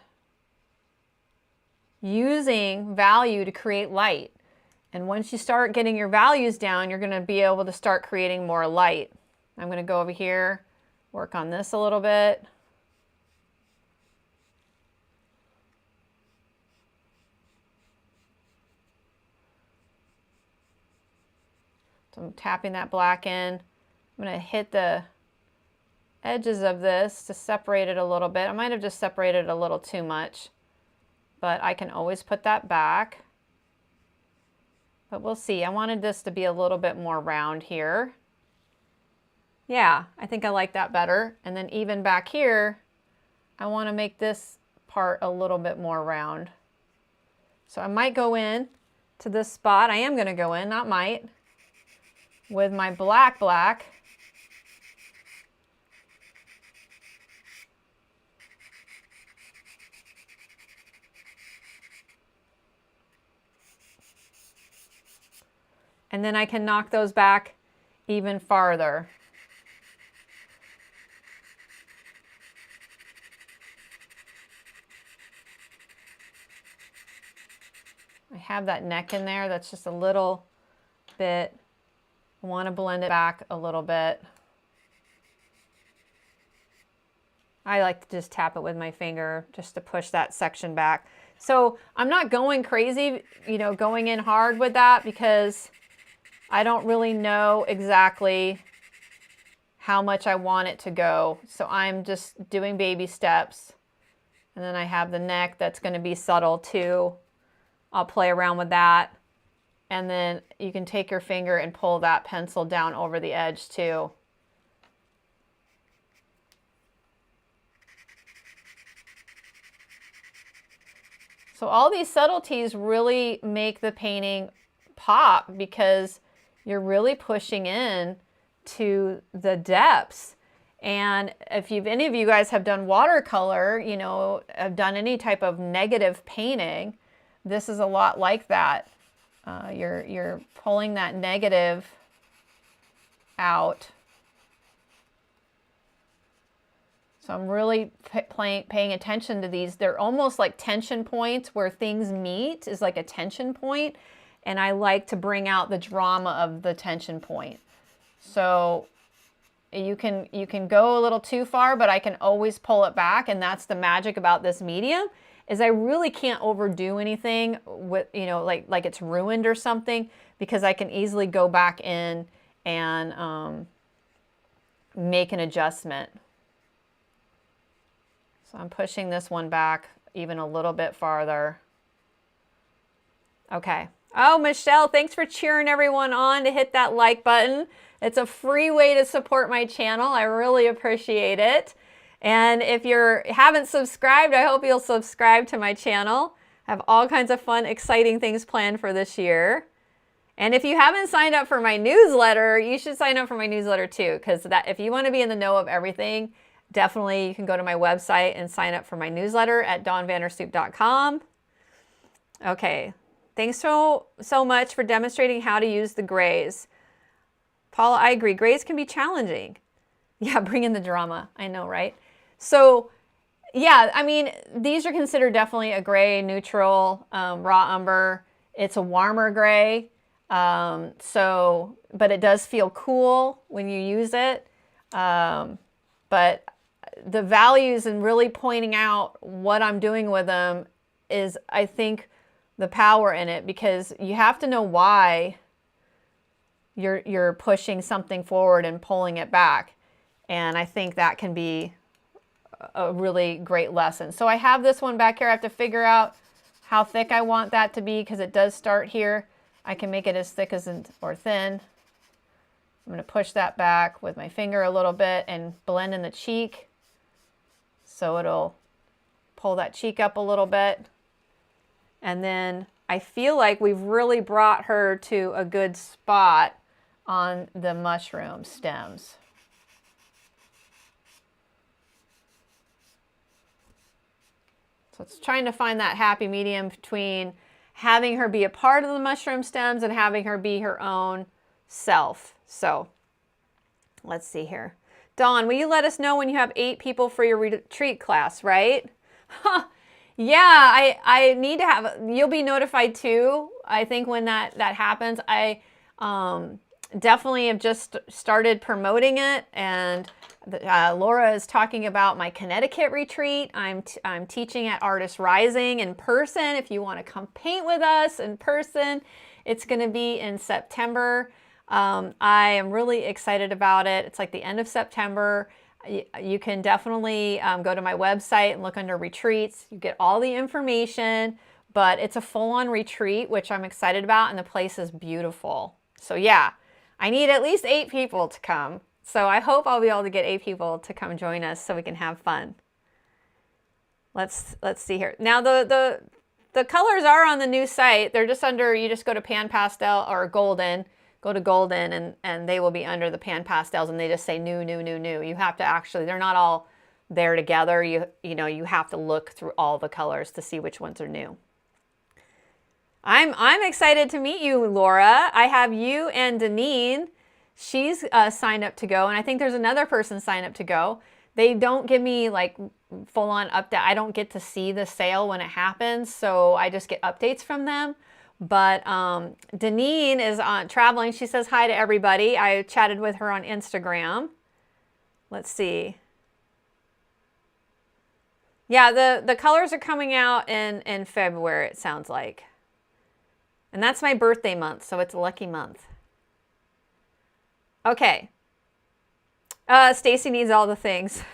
using value to create light. And once you start getting your values down, you're going to be able to start creating more light. I'm going to go over here, work on this a little bit. So I'm tapping that black in. I'm going to hit the edges of this to separate it a little bit. I might have just separated it a little too much, but I can always put that back. But we'll see. I wanted this to be a little bit more round here. Yeah, I think I like that better. And then even back here, I want to make this part a little bit more round. So I might go in to this spot. I am going to go in, not might, with my black. And then I can knock those back even farther. I have that neck in there. That's just a little bit. I want to blend it back a little bit. I like to just tap it with my finger just to push that section back. So I'm not going crazy, you know, going in hard with that because I don't really know exactly how much I want it to go. So I'm just doing baby steps. And then I have the neck that's going to be subtle too. I'll play around with that. And then you can take your finger and pull that pencil down over the edge too. So all these subtleties really make the painting pop because you're really pushing in to the depths. And if any of you guys have done watercolor, you know, have done any type of negative painting, this is a lot like that. You're pulling that negative out. So I'm really paying attention to these. They're almost like tension points where things meet is like a tension point. And I like to bring out the drama of the tension point. So you can go a little too far, but I can always pull it back. And that's the magic about this medium, is I really can't overdo anything with, you know, like it's ruined or something, because I can easily go back in and make an adjustment. So I'm pushing this one back even a little bit farther. Okay. Oh, Michelle, thanks for cheering everyone on to hit that like button. It's a free way to support my channel. I really appreciate it. And if you haven't subscribed, I hope you'll subscribe to my channel. I have all kinds of fun, exciting things planned for this year. And if you haven't signed up for my newsletter, you should sign up for my newsletter too, because if you want to be in the know of everything, definitely you can go to my website and sign up for my newsletter at dawnvanderstoep.com. Okay, thanks so much for demonstrating how to use the grays. Paula, I agree. Grays can be challenging. Yeah, bring in the drama. I know, right? So, yeah, I mean, these are considered definitely a gray, neutral, raw umber. It's a warmer gray. But it does feel cool when you use it. But the values and really pointing out what I'm doing with them is, I think, the power in it, because you have to know why you're pushing something forward and pulling it back. And I think that can be a really great lesson. So I have this one back here. I have to figure out how thick I want that to be, because it does start here. I can make it as thick as or thin. I'm going to push that back with my finger a little bit and blend in the cheek, so it'll pull that cheek up a little bit. And then I feel like we've really brought her to a good spot on the mushroom stems. So it's trying to find that happy medium between having her be a part of the mushroom stems and having her be her own self. So let's see here. Dawn, will you let us know when you have 8 people for your retreat class, right? Huh. Yeah, I need to have, you'll be notified too, I think, when that happens. I definitely have just started promoting it, and Laura is talking about my Connecticut retreat. I'm teaching at Artist Rising in person. If you want to come paint with us in person, it's going to be in September. I am really excited about it. It's like the end of September. You can definitely go to my website and look under retreats. You get all the information, but it's a full-on retreat, which I'm excited about, and the place is beautiful. So yeah, I need at least 8 people to come. So I hope I'll be able to get 8 people to come join us so we can have fun. Let's see here. Now the colors are on the new site. They're just under, you just go to Pan Pastel or Golden. Go to Golden and they will be under the Pan Pastels, and they just say new, new, new, new. You have to actually, they're not all there together. You know, you have to look through all the colors to see which ones are new. I'm excited to meet you, Laura. I have you and Deneen. She's signed up to go, and I think there's another person signed up to go. They don't give me like full-on update. I don't get to see the sale when it happens, so I just get updates from them. But Deneen is traveling. She says hi to everybody. I chatted with her on Instagram. Let's see. Yeah, the colors are coming out in February, it sounds like. And that's my birthday month, so it's a lucky month. Okay. Stacy needs all the things.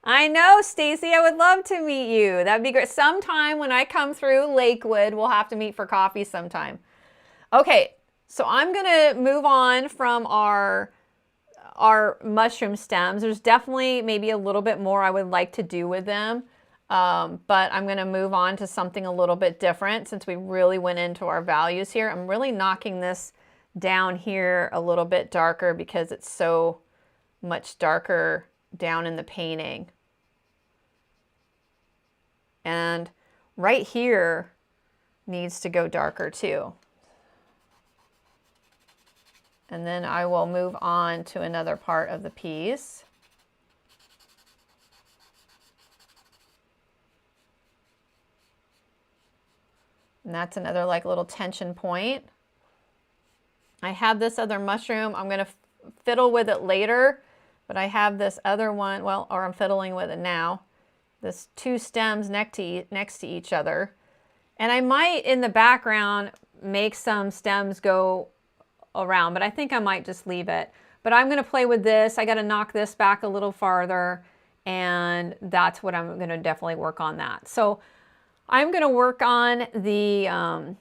I know, Stacy, I would love to meet you. That'd be great. Sometime when I come through Lakewood, we'll have to meet for coffee sometime. Okay, so I'm gonna move on from our mushroom stems. There's definitely maybe a little bit more I would like to do with them, but I'm gonna move on to something a little bit different since we really went into our values here. I'm really knocking this down here a little bit darker because it's so much darker down in the painting. And right here needs to go darker too. And then I will move on to another part of the piece. And that's another like little tension point. I have this other mushroom. I'm going to fiddle with it later, but I have this other one, well, or I'm fiddling with it now. This 2 stems next to each other. And I might, in the background, make some stems go around, but I think I might just leave it. But I'm going to play with this. I got to knock this back a little farther, and that's what I'm going to definitely work on that. So I'm going to work on the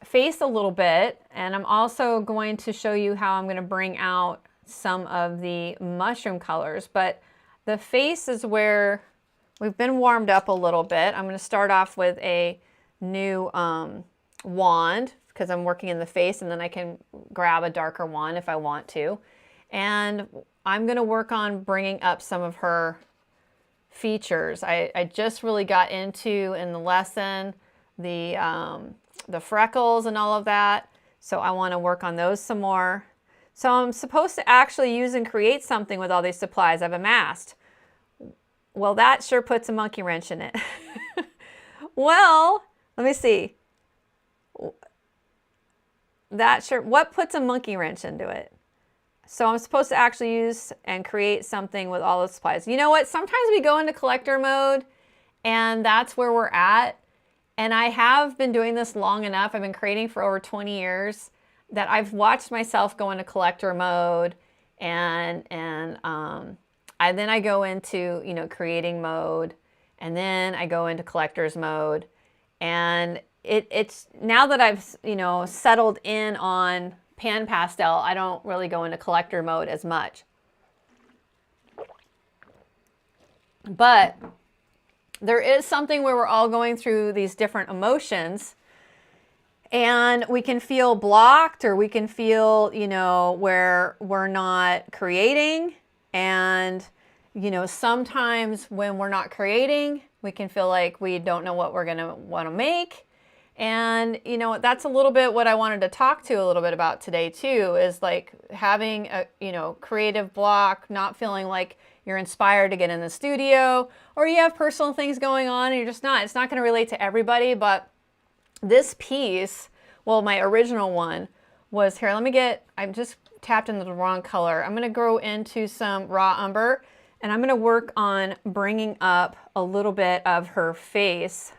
face a little bit, and I'm also going to show you how I'm going to bring out some of the mushroom colors. But the face is where we've been warmed up a little bit. I'm going to start off with a new wand because I'm working in the face, and then I can grab a darker wand if I want to. And I'm going to work on bringing up some of her features. I just really got into in the lesson the freckles and all of that, so I want to work on those some more. So I'm supposed to actually use and create something with all these supplies I've amassed. Well, that sure puts a monkey wrench in it. Well, let me see. that sure, what puts a monkey wrench into it? So I'm supposed to actually use and create something with all the supplies. You know what? Sometimes we go into collector mode and that's where we're at. And I have been doing this long enough. I've been creating for over 20 years that I've watched myself go into collector mode and then I go into, you know, creating mode, and then I go into collector's mode. And it's now that I've, you know, settled in on pan pastel, I don't really go into collector mode as much. But there is something where we're all going through these different emotions, and we can feel blocked, or we can feel, you know, where we're not creating. And, you know, sometimes when we're not creating, we can feel like we don't know what we're going to want to make. And, you know, that's a little bit what I wanted to talk to a little bit about today too, is like having a, you know, creative block, not feeling like you're inspired to get in the studio, or you have personal things going on and you're just not. It's not going to relate to everybody, but this piece, well, my original one was here. Let me get, I'm just tapped into the wrong color. I'm going to go into some raw umber, and I'm going to work on bringing up a little bit of her face.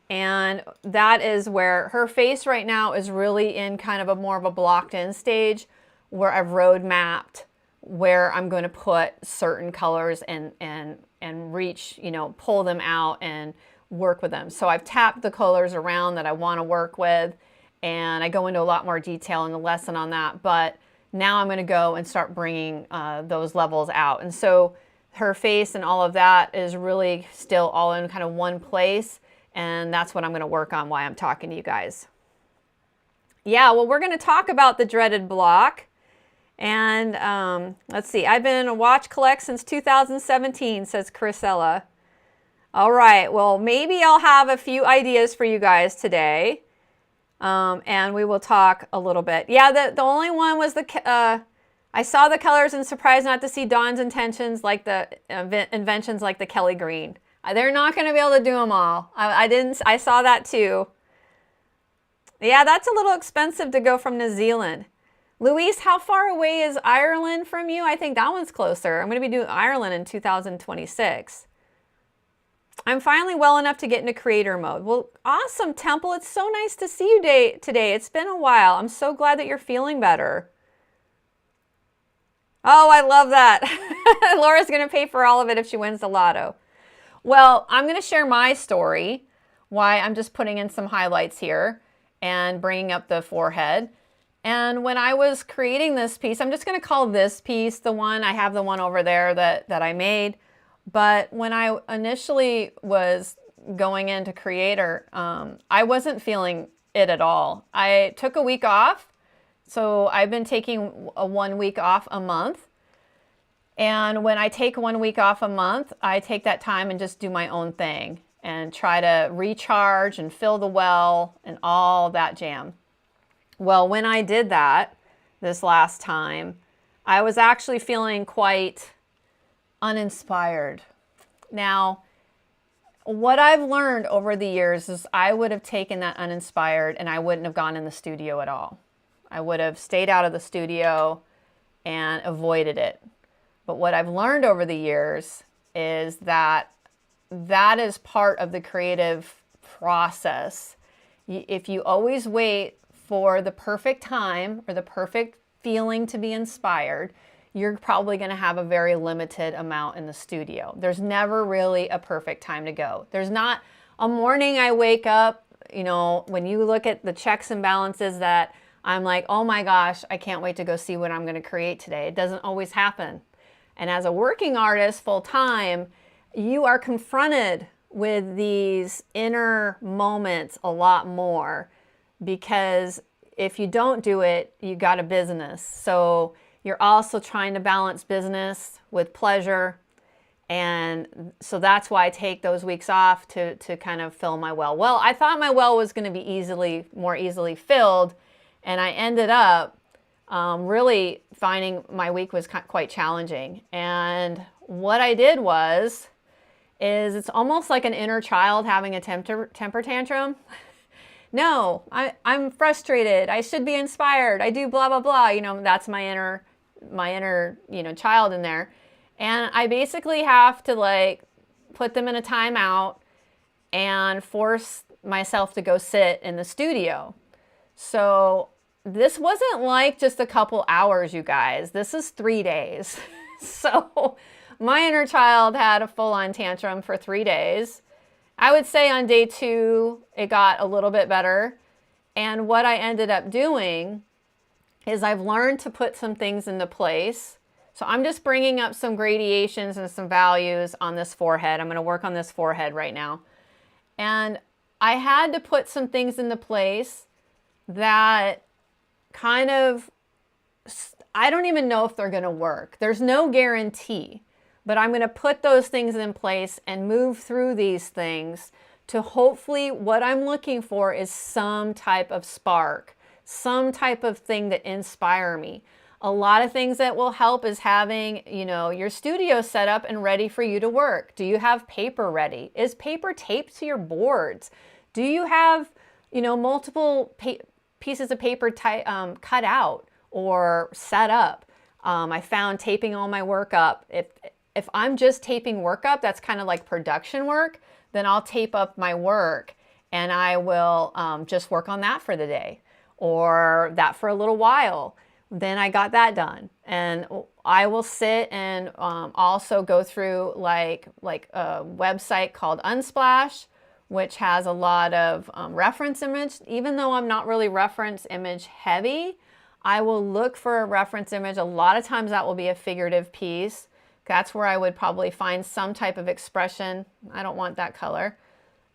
And that is where her face right now is really in kind of a more of a blocked in stage, where I've road mapped where I'm going to put certain colors and reach, you know, pull them out and work with them. So I've tapped the colors around that I want to work with, and I go into a lot more detail in the lesson on that. But now I'm going to go and start bringing those levels out. And so her face and all of that is really still all in kind of one place. And that's what I'm going to work on while I'm talking to you guys. Yeah, well, we're going to talk about the dreaded block. And let's see, I've been in a watch collect since 2017, says Chrisella. All right, well, maybe I'll have a few ideas for you guys today. And we will talk a little bit. Yeah, the only one was I saw the colors and surprised not to see Dawn's intentions, like the inventions like the Kelly Green. They're not going to be able to do them all. I saw that too. Yeah, that's a little expensive to go from New Zealand. Louise, how far away is Ireland from you? I think that one's closer. I'm going to be doing Ireland in 2026. I'm finally well enough to get into creator mode. Well, awesome, Temple. It's so nice to see you today. It's been a while. I'm so glad that you're feeling better. Oh, I love that. Laura's going to pay for all of it if she wins the lotto. Well, I'm going to share my story, why I'm just putting in some highlights here and bringing up the forehead. And when I was creating this piece, I'm just going to call this piece the one. I have the one over there that I made. But when I initially was going into creator, I wasn't feeling it at all. I took a week off. So I've been taking a 1 week off a month. And when I take 1 week off a month, I take that time and just do my own thing and try to recharge and fill the well and all that jam. Well, when I did that this last time, I was actually feeling quite uninspired. Now, what I've learned over the years is I would have taken that uninspired and I wouldn't have gone in the studio at all. I would have stayed out of the studio and avoided it. But what I've learned over the years is that that is part of the creative process. If you always wait for the perfect time or the perfect feeling to be inspired, you're probably going to have a very limited amount in the studio. There's never really a perfect time to go. There's not a morning I wake up, you know, when you look at the checks and balances that I'm like, oh my gosh, I can't wait to go see what I'm going to create today. It doesn't always happen. And as a working artist full time, you are confronted with these inner moments a lot more, because if you don't do it, you got a business. So you're also trying to balance business with pleasure. And so that's why I take those weeks off to kind of fill my well. Well, I thought my well was going to be more easily filled. And I ended up really finding my week was quite challenging. And what I did is it's almost like an inner child having a temper tantrum. no, I'm frustrated. I should be inspired. I do blah, blah, blah. You know, that's my inner, you know, child in there. And I basically have to like put them in a timeout and force myself to go sit in the studio. So this wasn't like just a couple hours, you guys. This is 3 days. So my inner child had a full-on tantrum for 3 days. I would say on day 2, it got a little bit better. And what I ended up doing is I've learned to put some things into place. So I'm just bringing up some gradations and some values on this forehead. I'm going to work on this forehead right now. And I had to put some things into place that kind of, I don't even know if they're going to work. There's no guarantee, but I'm going to put those things in place and move through these things to hopefully what I'm looking for is some type of spark, some type of thing that inspire me. A lot of things that will help is having, you know, your studio set up and ready for you to work. Do you have paper ready? Is paper taped to your boards? Do you have, you know, multiple pieces of paper cut out or set up? I found taping all my work up. If I'm just taping work up, that's kind of like production work, then I'll tape up my work and I will just work on that for the day or that for a little while. Then I got that done. And I will sit and also go through like a website called Unsplash, which has a lot of reference image. Even though I'm not really reference image heavy, I will look for a reference image. A lot of times that will be a figurative piece. That's where I would probably find some type of expression. I don't want that color.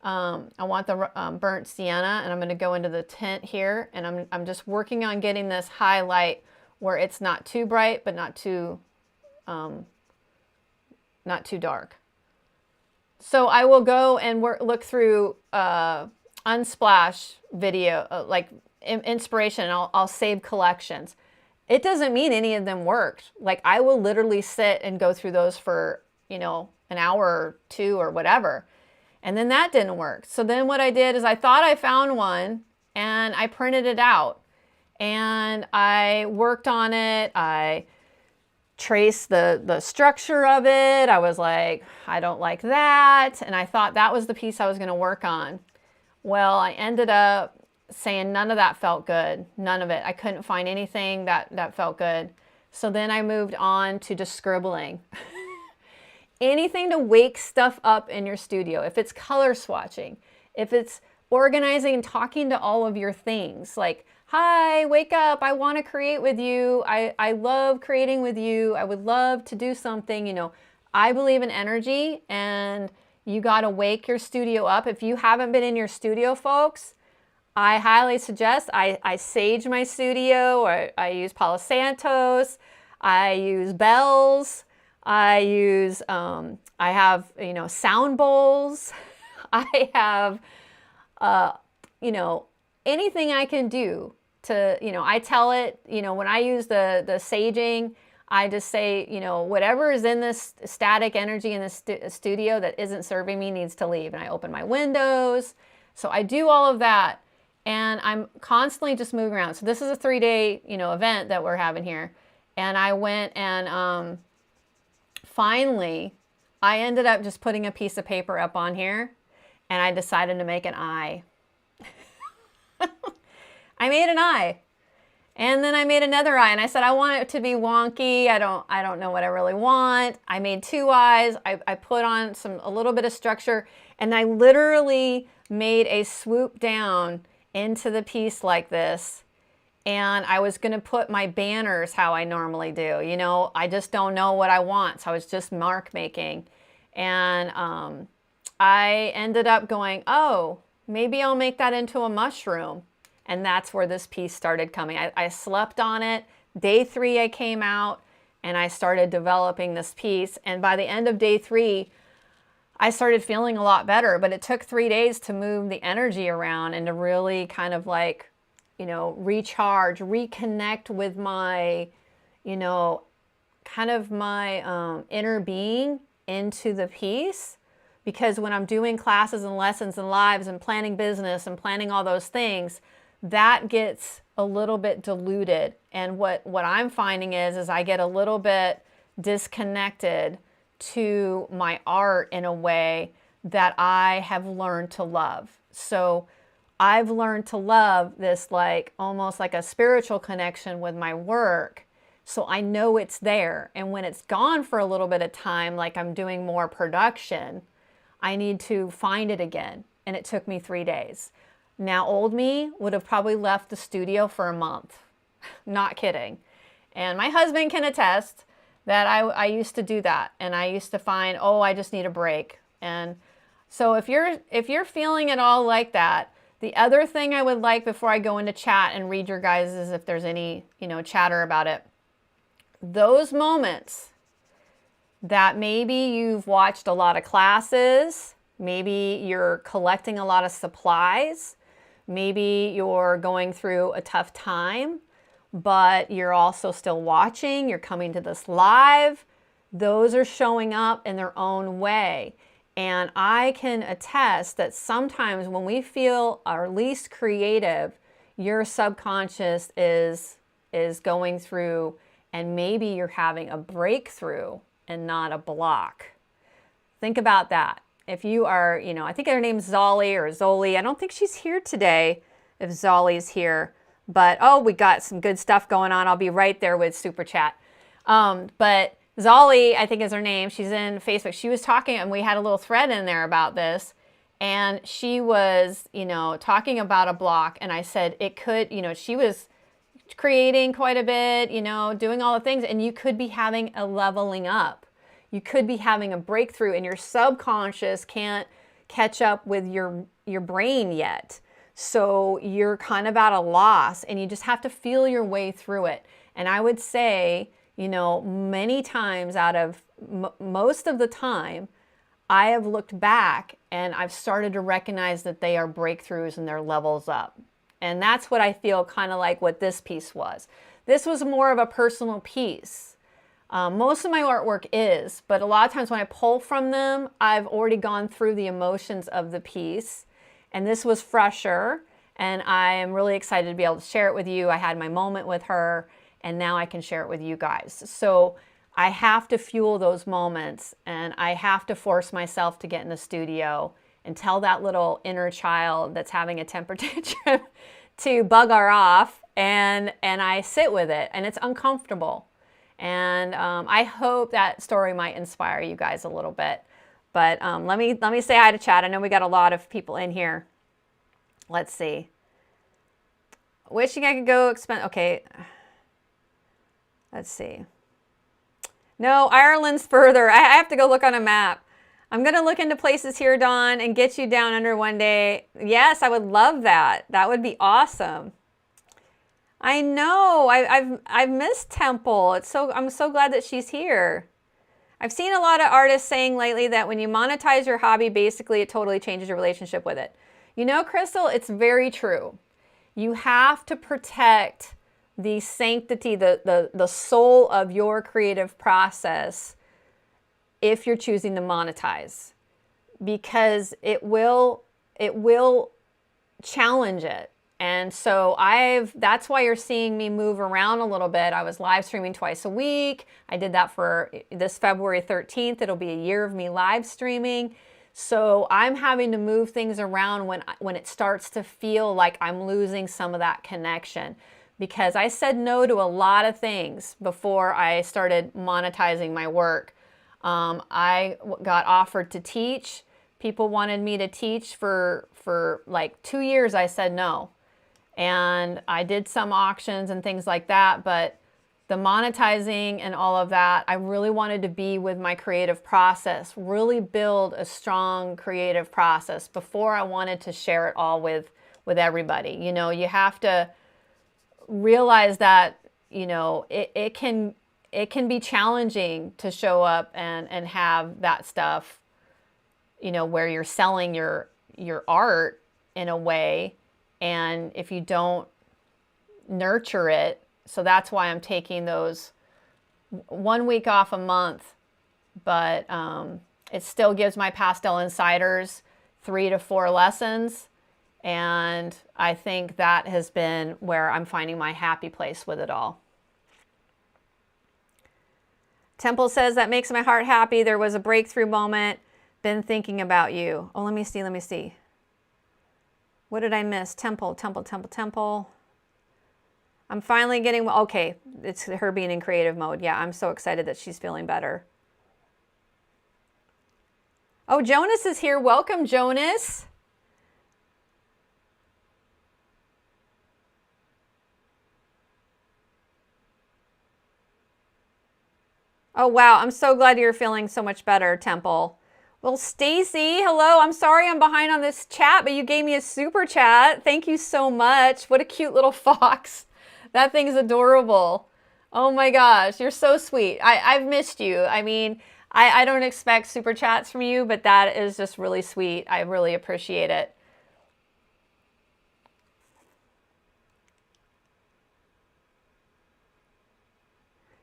I want the burnt sienna, and I'm going to go into the tint here, and I'm just working on getting this highlight where it's not too bright, but not too dark. So I will go and look through Unsplash video, like inspiration, and I'll save collections. It doesn't mean any of them worked. Like I will literally sit and go through those for, you know, an hour or 2 or whatever. And then that didn't work. So then what I did is I thought I found one and I printed it out and I worked on it. I traced the structure of it. I was like, I don't like that. And I thought that was the piece I was going to work on. Well, I ended up saying none of that felt good. None of it. I couldn't find anything that felt good. So then I moved on to just scribbling. Anything to wake stuff up in your studio. If it's color swatching, if it's organizing and talking to all of your things, like, hi, wake up, I want to create with you. I love creating with you. I would love to do something. You know, I believe in energy and you got to wake your studio up. If you haven't been in your studio, folks, I highly suggest, I sage my studio, or I use Palo Santos, I use bells, I use, I have, you know, sound bowls, I have, you know, anything I can do to, you know, I tell it, you know, when I use the saging, I just say, you know, whatever is in this static energy in the studio that isn't serving me needs to leave. And I open my windows. So I do all of that. And I'm constantly just moving around. So this is a 3-day, you know, event that we're having here. And I went and finally, I ended up just putting a piece of paper up on here. And I decided to make an eye. I made an eye. And then I made another eye. And I said, I want it to be wonky. I don't know what I really want. I made 2 eyes. I put on a little bit of structure. And I literally made a swoop down into the piece like this, and I was going to put my banners how I normally do. You know, I just don't know what I want, so I was just mark making. And I ended up going, oh, maybe I'll make that into a mushroom. And that's where this piece started coming. I slept on it. Day 3 I came out and I started developing this piece. And by the end of day 3, I started feeling a lot better, but it took 3 days to move the energy around and to really kind of like, you know, recharge, reconnect with my, you know, kind of my inner being into the piece because when I'm doing classes and lessons and lives and planning business and planning all those things, that gets a little bit diluted. And what I'm finding is I get a little bit disconnected to my art in a way that I have learned to love. So I've learned to love this, like almost like a spiritual connection with my work. So I know it's there. And when it's gone for a little bit of time, like I'm doing more production, I need to find it again. And it took me 3 days. Now, old me would have probably left the studio for a month. Not kidding. And my husband can attest that I used to do that. And I used to find, oh, I just need a break. And so if you're feeling it all like that, the other thing I would like before I go into chat and read your guys is if there's any, chatter about it. Those moments that maybe you've watched a lot of classes, maybe you're collecting a lot of supplies, maybe you're going through a tough time, but you're also still watching, you're coming to this live, those are showing up in their own way. And I can attest that sometimes when we feel our least creative, your subconscious is going through, and maybe you're having a breakthrough and not a block. Think about that. If you are, I think her name's Zolly or Zoli. I don't think she's here today if Zolly's here. But, oh, we got some good stuff going on. I'll be right there with Super Chat. But Zolly, I think is her name. She's in Facebook. She was talking, and we had a little thread in there about this. And she was, talking about a block. And I said it could, she was creating quite a bit, doing all the things. And you could be having a leveling up. You could be having a breakthrough, and your subconscious can't catch up with your brain yet. So you're kind of at a loss, and you just have to feel your way through it. And I would say, many times out of most of the time, I have looked back and I've started to recognize that they are breakthroughs and they're levels up. And that's what I feel kind of like what this piece was. This was more of a personal piece. Most of my artwork is, but a lot of times when I pull from them, I've already gone through the emotions of the piece. And this was fresher, and I am really excited to be able to share it with you. I had my moment with her, and now I can share it with you guys. So I have to fuel those moments, and I have to force myself to get in the studio and tell that little inner child that's having a temper tantrum to bug her off, and I sit with it, and it's uncomfortable. And I hope that story might inspire you guys a little bit. But let me say hi to chat. I know we got a lot of people in here. Let's see. Wishing I could go okay. Let's see. No, Ireland's further. I have to go look on a map. I'm going to look into places here, Dawn, and get you down under one day. Yes, I would love that. That would be awesome. I know. I've missed Temple. I'm so glad that she's here. I've seen a lot of artists saying lately that when you monetize your hobby, basically it totally changes your relationship with it. Crystal, it's very true. You have to protect the sanctity, the soul of your creative process if you're choosing to monetize, because it will challenge it. And so that's why you're seeing me move around a little bit. I was live streaming twice a week. I did that for this February 13th. It'll be a year of me live streaming. So I'm having to move things around when it starts to feel like I'm losing some of that connection, because I said no to a lot of things before I started monetizing my work. I got offered to teach. People wanted me to teach for like 2 years. I said no. And I did some auctions and things like that, but the monetizing and all of that, I really wanted to be with my creative process, really build a strong creative process before I wanted to share it all with everybody. You have to realize that, it can be challenging to show up and have that stuff, where you're selling your art in a way. And if you don't nurture it, so that's why I'm taking those 1 week off a month. But It still gives my Pastel Insiders 3 to 4 lessons. And I think that has been where I'm finding my happy place with it all. Temple says, that makes my heart happy. There was a breakthrough moment. Been thinking about you. Oh, let me see. What did I miss? Temple. I'm finally getting, okay, it's her being in creative mode. Yeah, I'm so excited that she's feeling better. Oh, Jonas is here. Welcome, Jonas. Oh, wow. I'm so glad you're feeling so much better, Temple. Well, Stacy, hello. I'm sorry I'm behind on this chat, but you gave me a super chat. Thank you so much. What a cute little fox. That thing's adorable. Oh my gosh, you're so sweet. I've missed you. I mean, I don't expect super chats from you, but that is just really sweet. I really appreciate it.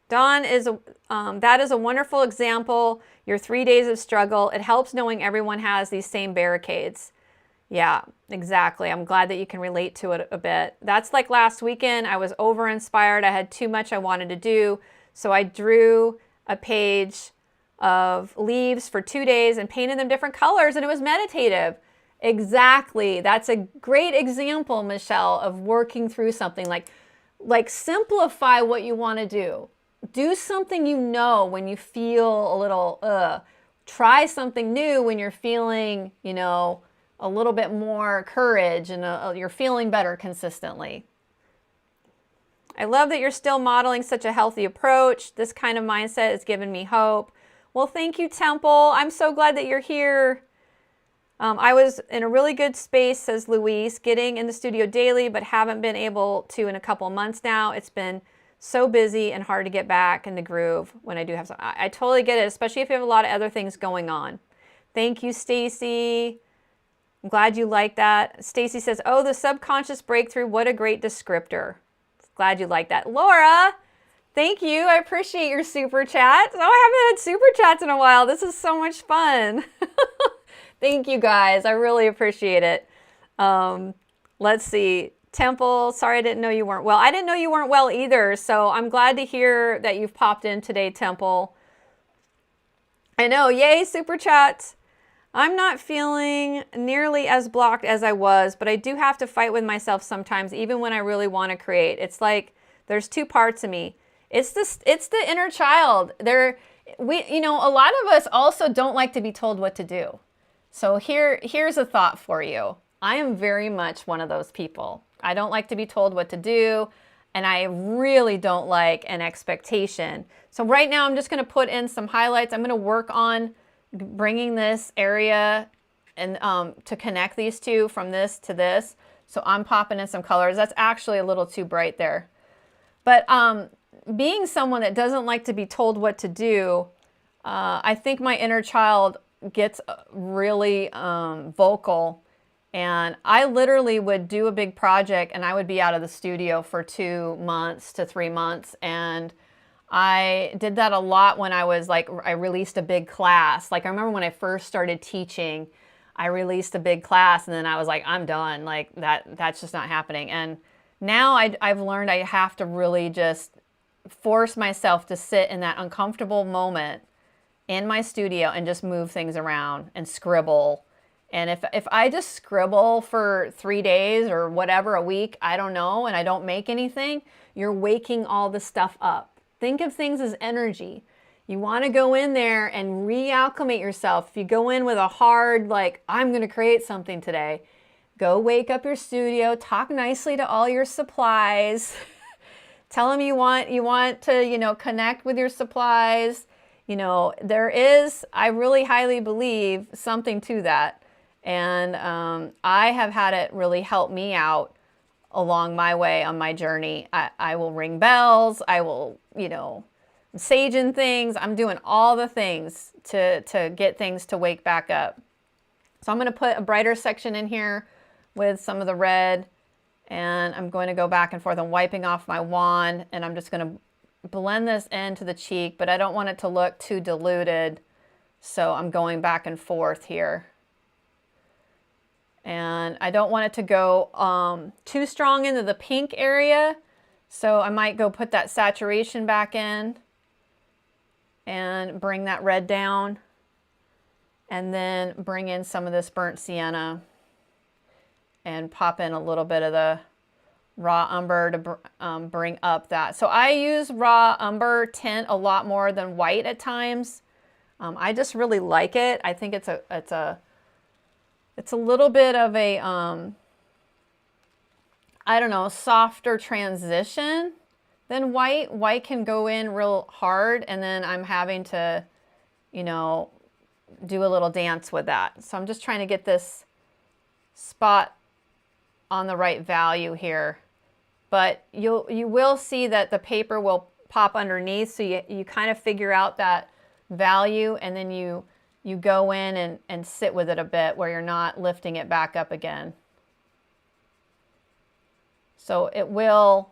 Dawn is that is a wonderful example. Your 3 days of struggle. It helps knowing everyone has these same barricades. Yeah, exactly. I'm glad that you can relate to it a bit. That's like last weekend. I was over-inspired. I had too much I wanted to do. So I drew a page of leaves for 2 days and painted them different colors, and it was meditative. Exactly. That's a great example, Michelle, of working through something. Like simplify what you want to do. Do something you know when you feel a little, Try something new when you're feeling, you know, a little bit more courage and you're feeling better consistently. I love that you're still modeling such a healthy approach. This kind of mindset has given me hope. Well, thank you, Temple. I'm so glad that you're here. I was in a really good space, says Louise, getting in the studio daily, but haven't been able to in a couple months now. It's been so busy and hard to get back in the groove when I do have some. I totally get it, especially if you have a lot of other things going on. Thank you, Stacy. I'm glad you like that. Stacy says, oh, the subconscious breakthrough, what a great descriptor. Glad you like that. Laura, thank you. I appreciate your super chat. Oh, I haven't had super chats in a while. This is so much fun. Thank you, guys. I really appreciate it. Let's see. Temple, sorry I didn't know you weren't well. I didn't know you weren't well either, so I'm glad to hear that you've popped in today, Temple. I know, yay, super chat. I'm not feeling nearly as blocked as I was, but I do have to fight with myself sometimes, even when I really want to create. It's like there's two parts of me. It's the inner child. You know, a lot of us also don't like to be told what to do. So here's a thought for you. I am very much one of those people. I don't like to be told what to do, and I really don't like an expectation. So right now I'm just going to put in some highlights. I'm going to work on bringing this area and to connect these two from this to this. So I'm popping in some colors. That's actually a little too bright there. But being someone that doesn't like to be told what to do, I think my inner child gets really vocal. And I literally would do a big project and I would be out of the studio for 2 months to 3 months. And I did that a lot when I was like, I released a big class. Like I remember when I first started teaching, I released a big class and then I was like, I'm done. Like that's just not happening. And now I've learned I have to really just force myself to sit in that uncomfortable moment in my studio and just move things around and scribble. And if I just scribble for 3 days or whatever, a week, I don't know, and I don't make anything, you're waking all the stuff up. Think of things as energy. You want to go in there and reacclimate yourself. If you go in with a hard, like, I'm going to create something today, go wake up your studio, talk nicely to all your supplies, tell them you want to, you know, connect with your supplies. You know, there is, I really highly believe, something to that. And I have had it really help me out along my way on my journey. I will ring bells. I will, you know, saging things. I'm doing all the things to get things to wake back up. So I'm going to put a brighter section in here with some of the red. And I'm going to go back and forth. I'm wiping off my wand. And I'm just going to blend this into the cheek. But I don't want it to look too diluted. So I'm going back and forth here. And I don't want it to go too strong into the pink area. So I might go put that saturation back in and bring that red down. And then bring in some of this burnt sienna and pop in a little bit of the raw umber to bring up that. So I use raw umber tint a lot more than white at times. I just really like it. I think it's a little bit of a, I don't know, softer transition than white. White can go in real hard, and then I'm having to, you know, do a little dance with that. So I'm just trying to get this spot on the right value here. But you will see that the paper will pop underneath, so you kind of figure out that value, and then you go in and sit with it a bit where you're not lifting it back up again. So it will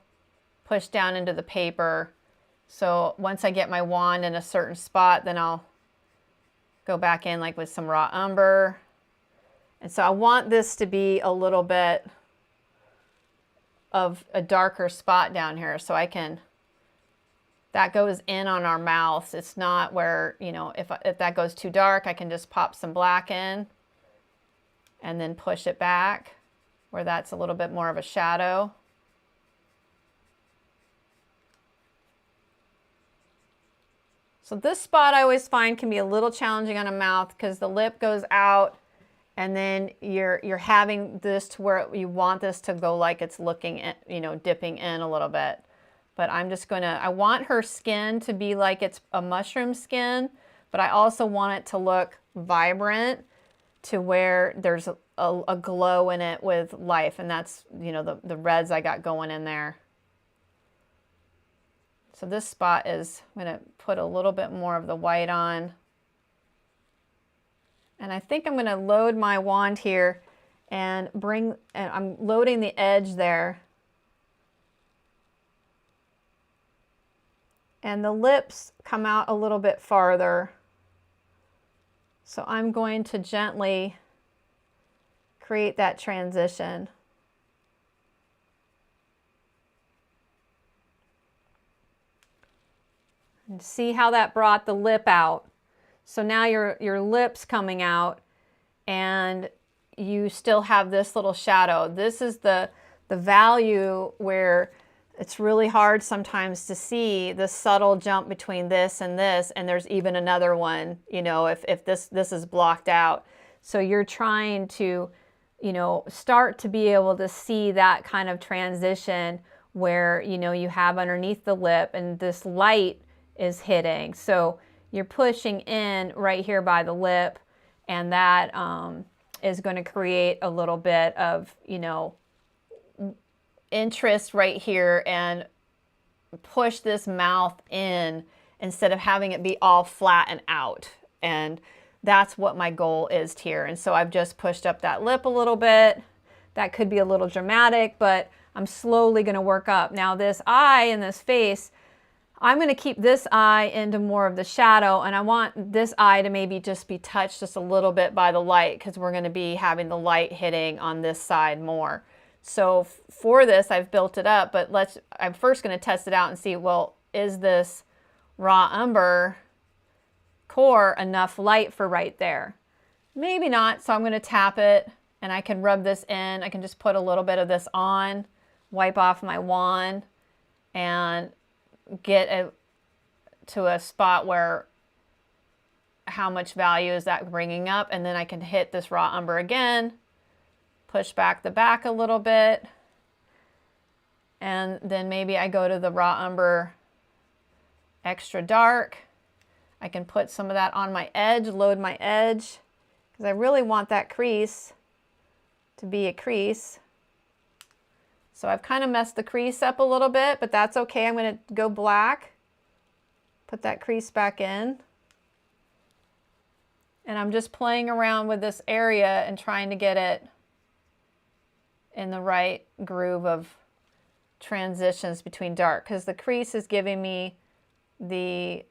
push down into the paper. So once I get my wand in a certain spot, then I'll go back in like with some raw umber. And so I want this to be a little bit of a darker spot down here, so I can, that goes in on our mouths. It's not where, you know, if that goes too dark, I can just pop some black in and then push it back where that's a little bit more of a shadow. So this spot I always find can be a little challenging on a mouth because the lip goes out, and then you're having this to where you want this to go like it's looking at, you know, dipping in a little bit. But I'm just gonna, I want her skin to be like it's a mushroom skin, but I also want it to look vibrant to where there's a glow in it with life. And that's, you know, the reds I got going in there. So this spot is, I'm gonna put a little bit more of the white on. And I think I'm gonna load my wand here and I'm loading the edge there. And the lips come out a little bit farther. So I'm going to gently create that transition. And see how that brought the lip out. So now your lip's coming out, and you still have this little shadow. This is the value where it's really hard sometimes to see the subtle jump between this, and there's even another one, you know, if this is blocked out. So you're trying to, you know, start to be able to see that kind of transition where, you know, you have underneath the lip and this light is hitting. So you're pushing in right here by the lip, and that is going to create a little bit of, you know, interest right here and push this mouth in instead of having it be all flat and out. And that's what my goal is here. And so I've just pushed up that lip a little bit. That could be a little dramatic, but I'm slowly going to work up. Now this eye and this face, I'm going to keep this eye into more of the shadow, and I want this eye to maybe just be touched just a little bit by the light, because we're going to be having the light hitting on this side more. So for this, I've built it up, but I'm first going to test it out and see, well, is this raw umber core enough light for right there? Maybe not, so I'm going to tap it, and I can rub this in. I can just put a little bit of this on, wipe off my wand, and get to a spot where how much value is that bringing up, and then I can hit this raw umber again, push back the back a little bit, and then maybe I go to the raw umber extra dark. I can put some of that on my edge, load my edge, because I really want that crease to be a crease. So I've kind of messed the crease up a little bit, but that's okay. I'm going to go black, put that crease back in. And I'm just playing around with this area and trying to get it in the right groove of transitions between dark, because the crease is giving me the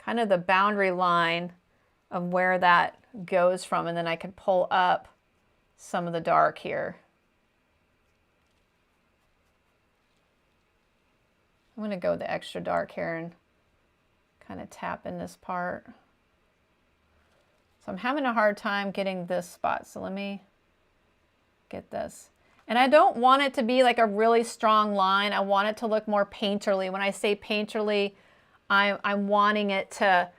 kind of the boundary line of where that goes from, and then I could pull up some of the dark here. I'm going to go with the extra dark here and kind of tap in this part. So I'm having a hard time getting this spot. So let me get this. And I don't want it to be like a really strong line. I want it to look more painterly. When I say painterly, I'm wanting it to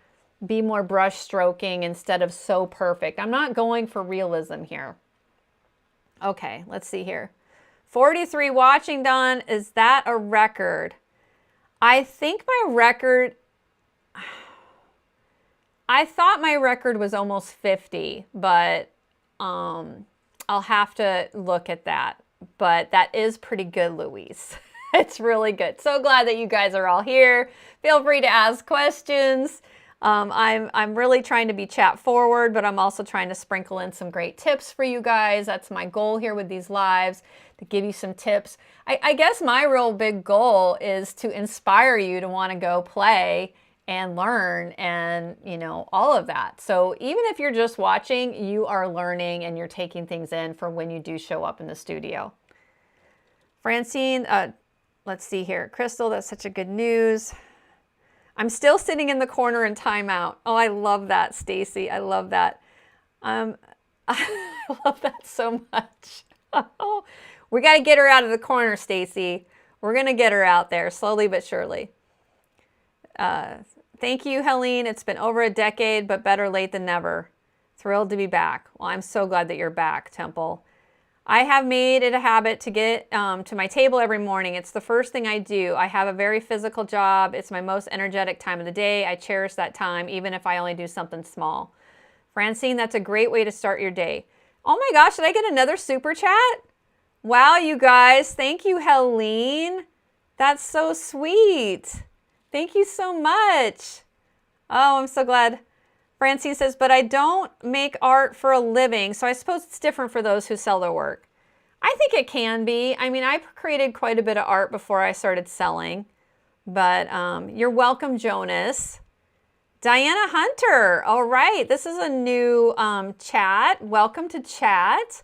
be more brush stroking instead of so perfect. I'm not going for realism here. Okay, let's see here. 43 watching done. Is that a record? I think my record, I thought my record was almost 50, but I'll have to look at that. But that is pretty good, Louise. It's really good. So glad that you guys are all here. Feel free to ask questions. I'm really trying to be chat forward, but I'm also trying to sprinkle in some great tips for you guys. That's my goal here with these lives, to give you some tips. I guess my real big goal is to inspire you to want to go play and learn and, you know, all of that. So even if you're just watching, you are learning and you're taking things in for when you do show up in the studio. Francine, let's see here. Crystal, that's such a good news. I'm still sitting in the corner in timeout. Oh, I love that, Stacy. I love that. I love that so much. Oh, we got to get her out of the corner, Stacy. We're going to get her out there slowly but surely. Thank you, Helene. It's been over a decade, but better late than never. Thrilled to be back. Well, I'm so glad that you're back, Temple. I have made it a habit to get to my table every morning. It's the first thing I do. I have a very physical job. It's my most energetic time of the day. I cherish that time, even if I only do something small. Francine, that's a great way to start your day. Oh my gosh, did I get another super chat? Wow, you guys. Thank you, Helene. That's so sweet. Thank you so much. Oh, I'm so glad. Francine says, but I don't make art for a living, so I suppose it's different for those who sell their work. I think it can be. I mean, I created quite a bit of art before I started selling, but you're welcome, Jonas. Diana Hunter, all right, this is a new chat. Welcome to chat.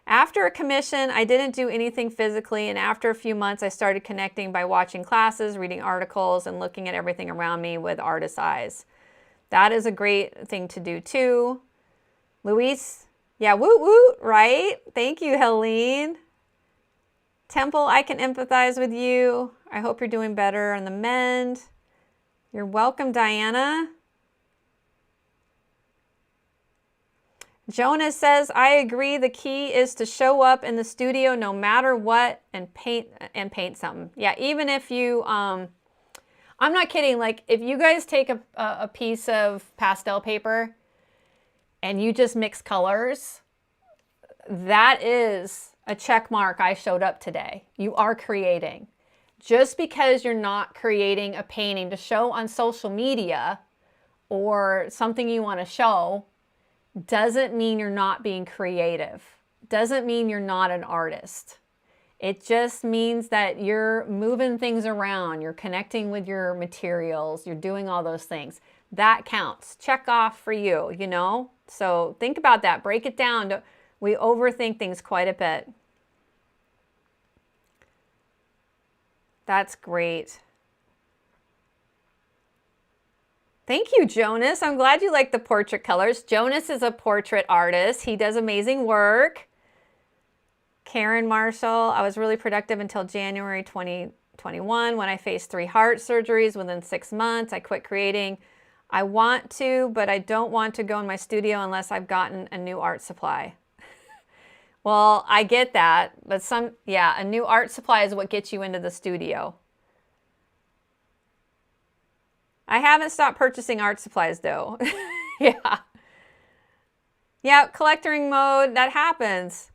After a commission, I didn't do anything physically, and after a few months, I started connecting by watching classes, reading articles, and looking at everything around me with artist's eyes. That is a great thing to do too. Luis, yeah, woot woot, right? Thank you, Helene. Temple, I can empathize with you. I hope you're doing better on the mend. You're welcome, Diana. Jonas says, I agree. The key is to show up in the studio no matter what and paint something. Yeah, even if you, I'm not kidding. Like if you guys take a piece of pastel paper and you just mix colors, that is a check mark. I showed up today. You are creating. Just because you're not creating a painting to show on social media or something you want to show doesn't mean you're not being creative. Doesn't mean you're not an artist. It just means that you're moving things around, you're connecting with your materials, you're doing all those things. That counts. Check off for you, you know? So think about that. Break it down. We overthink things quite a bit. That's great. Thank you, Jonas. I'm glad you like the portrait colors. Jonas is a portrait artist. He does amazing work. Karen Marshall, I was really productive until January 2021 when I faced 3 heart surgeries within 6 months. I quit creating. I want to, but I don't want to go in my studio unless I've gotten a new art supply. Well, I get that, but a new art supply is what gets you into the studio. I haven't stopped purchasing art supplies though. Yeah. Yeah, collecting mode, that happens.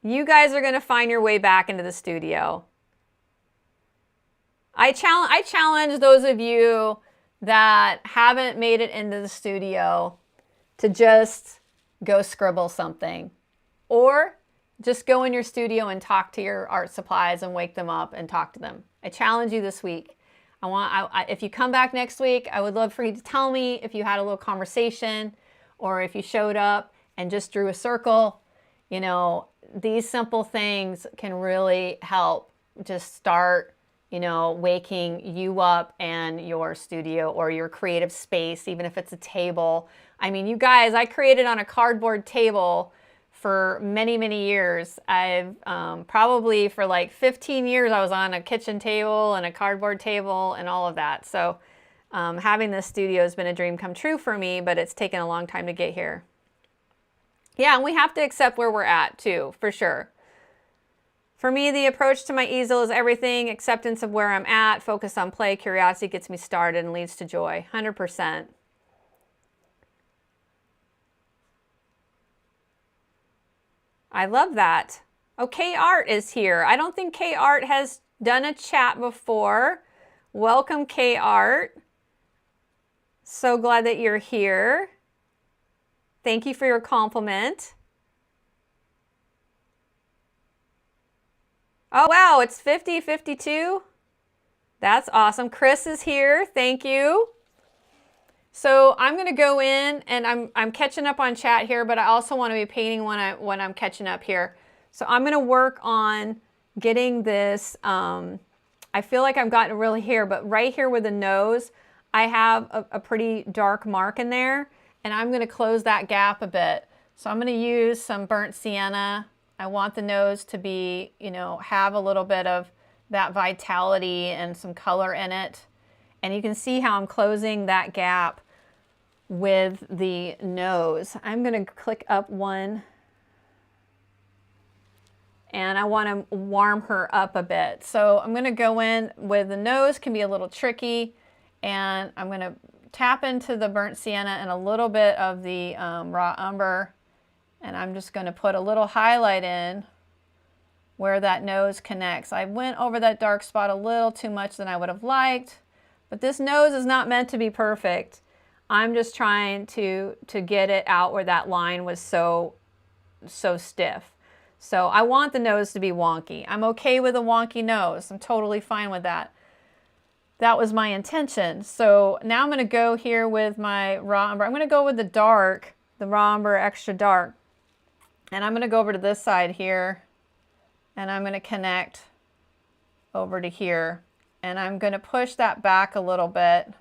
You guys are going to find your way back into the studio. I challenge those of you that haven't made it into the studio to just go scribble something. Or just go in your studio and talk to your art supplies and wake them up and talk to them. I challenge you this week. If you come back next week, I would love for you to tell me if you had a little conversation or if you showed up and just drew a circle. You know, these simple things can really help just start, you know, waking you up and your studio or your creative space, even if it's a table. I mean, you guys, I created on a cardboard table for many, many years. I've probably for like 15 years, I was on a kitchen table and a cardboard table and all of that. So having this studio has been a dream come true for me, but it's taken a long time to get here. Yeah, and we have to accept where we're at too, for sure. For me, the approach to my easel is everything, acceptance of where I'm at, focus on play, curiosity gets me started and leads to joy, 100%. I love that. Oh, K Art is here. I don't think K Art has done a chat before. Welcome, K Art. So glad that you're here. Thank you for your compliment. Oh, wow, it's 50-52. That's awesome. Chris is here. Thank you. So I'm going to go in and I'm catching up on chat here, but I also want to be painting when I'm catching up here. So I'm going to work on getting this. I feel like I've gotten really here, but right here with the nose, I have a pretty dark mark in there, and I'm going to close that gap a bit. So I'm going to use some burnt sienna. I want the nose to be, you know, have a little bit of that vitality and some color in it. And you can see how I'm closing that gap with the nose. I'm going to click up one, and I want to warm her up a bit. So I'm going to go in with the nose, can be a little tricky, and I'm going to tap into the burnt sienna and a little bit of the raw umber, and I'm just going to put a little highlight in where that nose connects. I went over that dark spot a little too much than I would have liked, but this nose is not meant to be perfect. I'm just trying to get it out where that line was so stiff. So I want the nose to be wonky. I'm okay with a wonky nose. I'm totally fine with that. That was my intention. So now I'm going to go here with my raw umber. I'm going to go with the dark, the raw umber extra dark. And I'm going to go over to this side here, and I'm going to connect over to here. And I'm going to push that back a little bit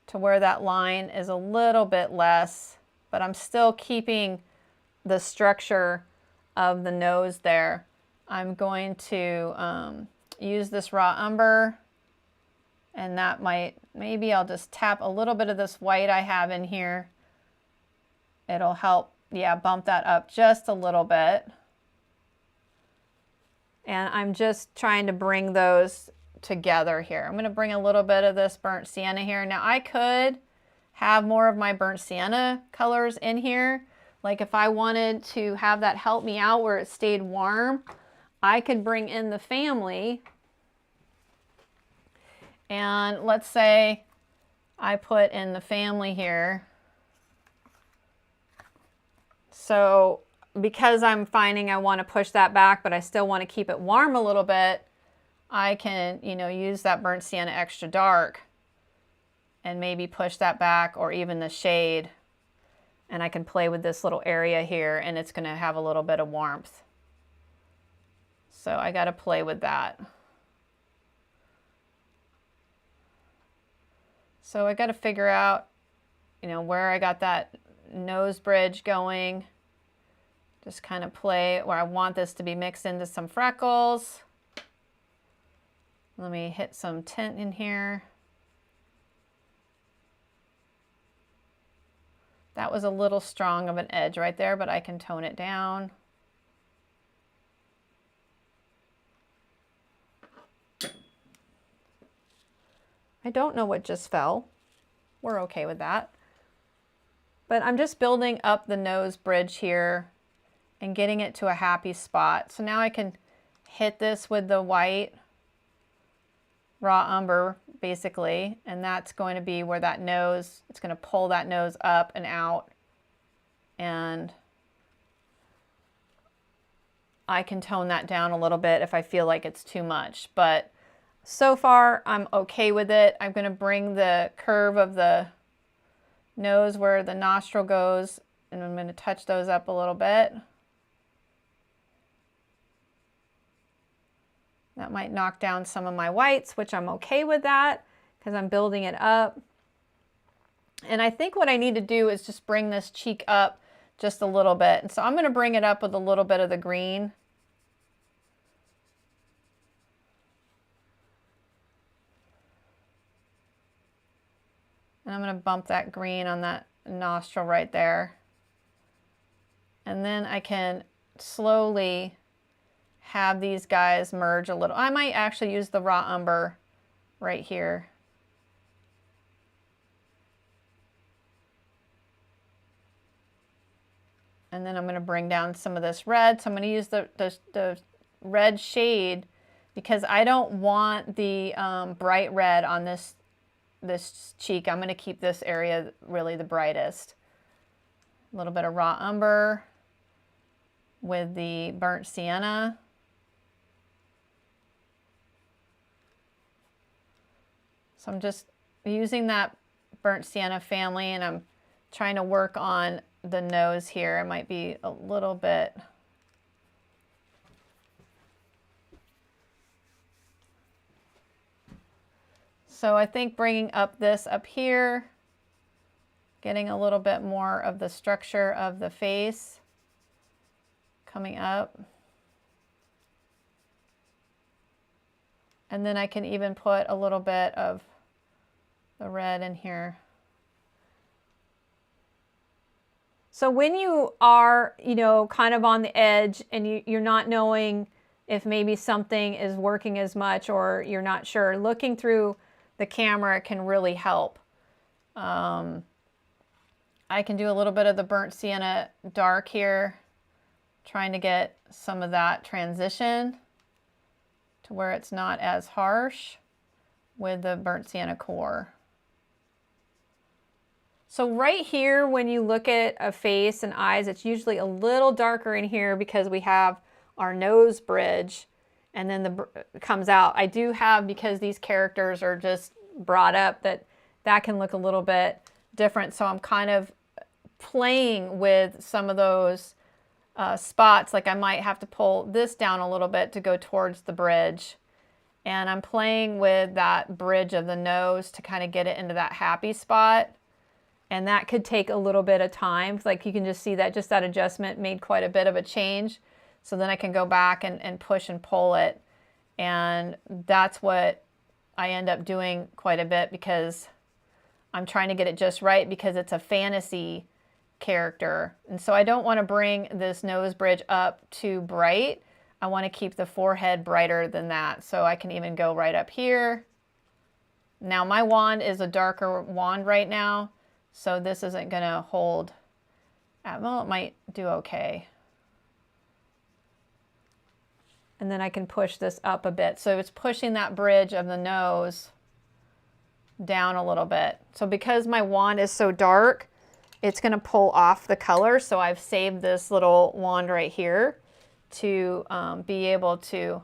to where that line is a little bit less, but I'm still keeping the structure of the nose there. I'm going to use this raw umber, and that might, maybe I'll just tap a little bit of this white I have in here. It'll help, yeah, bump that up just a little bit. And I'm just trying to bring those together here. I'm going to bring a little bit of this burnt sienna here. Now I could have more of my burnt sienna colors in here. Like if I wanted to have that help me out where it stayed warm, I could bring in the family. And let's say I put in the family here. So because I'm finding I want to push that back, but I still want to keep it warm a little bit, I can, you know, use that burnt sienna extra dark and maybe push that back, or even the shade. And I can play with this little area here, and it's going to have a little bit of warmth. So I got to play with that. So I got to figure out, you know, where I got that nose bridge going. Just kind of play where I want this to be mixed into some freckles. Let me hit some tint in here. That was a little strong of an edge right there, but I can tone it down. I don't know what just fell. We're okay with that. But I'm just building up the nose bridge here and getting it to a happy spot. So now I can hit this with the white raw umber, basically, and that's going to be where that nose, it's going to pull that nose up and out, and I can tone that down a little bit if I feel like it's too much. But So far, I'm okay with it. I'm going to bring the curve of the nose where the nostril goes, and I'm going to touch those up a little bit. That might knock down some of my whites, which I'm okay with that because I'm building it up. And I think what I need to do is just bring this cheek up just a little bit. And so I'm going to bring it up with a little bit of the green. And I'm going to bump that green on that nostril right there. And then I can slowly have these guys merge a little. I might actually use the raw umber right here. And then I'm going to bring down some of this red. So I'm going to use the red shade because I don't want the bright red on this cheek. I'm going to keep this area really the brightest. A little bit of raw umber with the burnt sienna. So I'm just using that burnt sienna family, and I'm trying to work on the nose here. It might be a little bit. So I think bringing up this up here, getting a little bit more of the structure of the face coming up. And then I can even put a little bit of the red in here. So when you are, you know, kind of on the edge and you're not knowing if maybe something is working as much or you're not sure, looking through the camera can really help. I can do a little bit of the burnt sienna dark here, trying to get some of that transition to where it's not as harsh with the burnt sienna core. So right here, when you look at a face and eyes, it's usually a little darker in here because we have our nose bridge and then comes out. I do have, because these characters are just brought up, that can look a little bit different. So I'm kind of playing with some of those spots. Like I might have to pull this down a little bit to go towards the bridge. And I'm playing with that bridge of the nose to kind of get it into that happy spot. And that could take a little bit of time. Like you can just see that just that adjustment made quite a bit of a change. So then I can go back and push and pull it. And that's what I end up doing quite a bit because I'm trying to get it just right because it's a fantasy character. And so I don't want to bring this nose bridge up too bright. I want to keep the forehead brighter than that. So I can even go right up here. Now my wand is a darker wand right now. So this isn't going to hold. Well, it might do okay. And then I can push this up a bit. So it's pushing that bridge of the nose down a little bit. So because my wand is so dark, it's going to pull off the color. So I've saved this little wand right here to be able to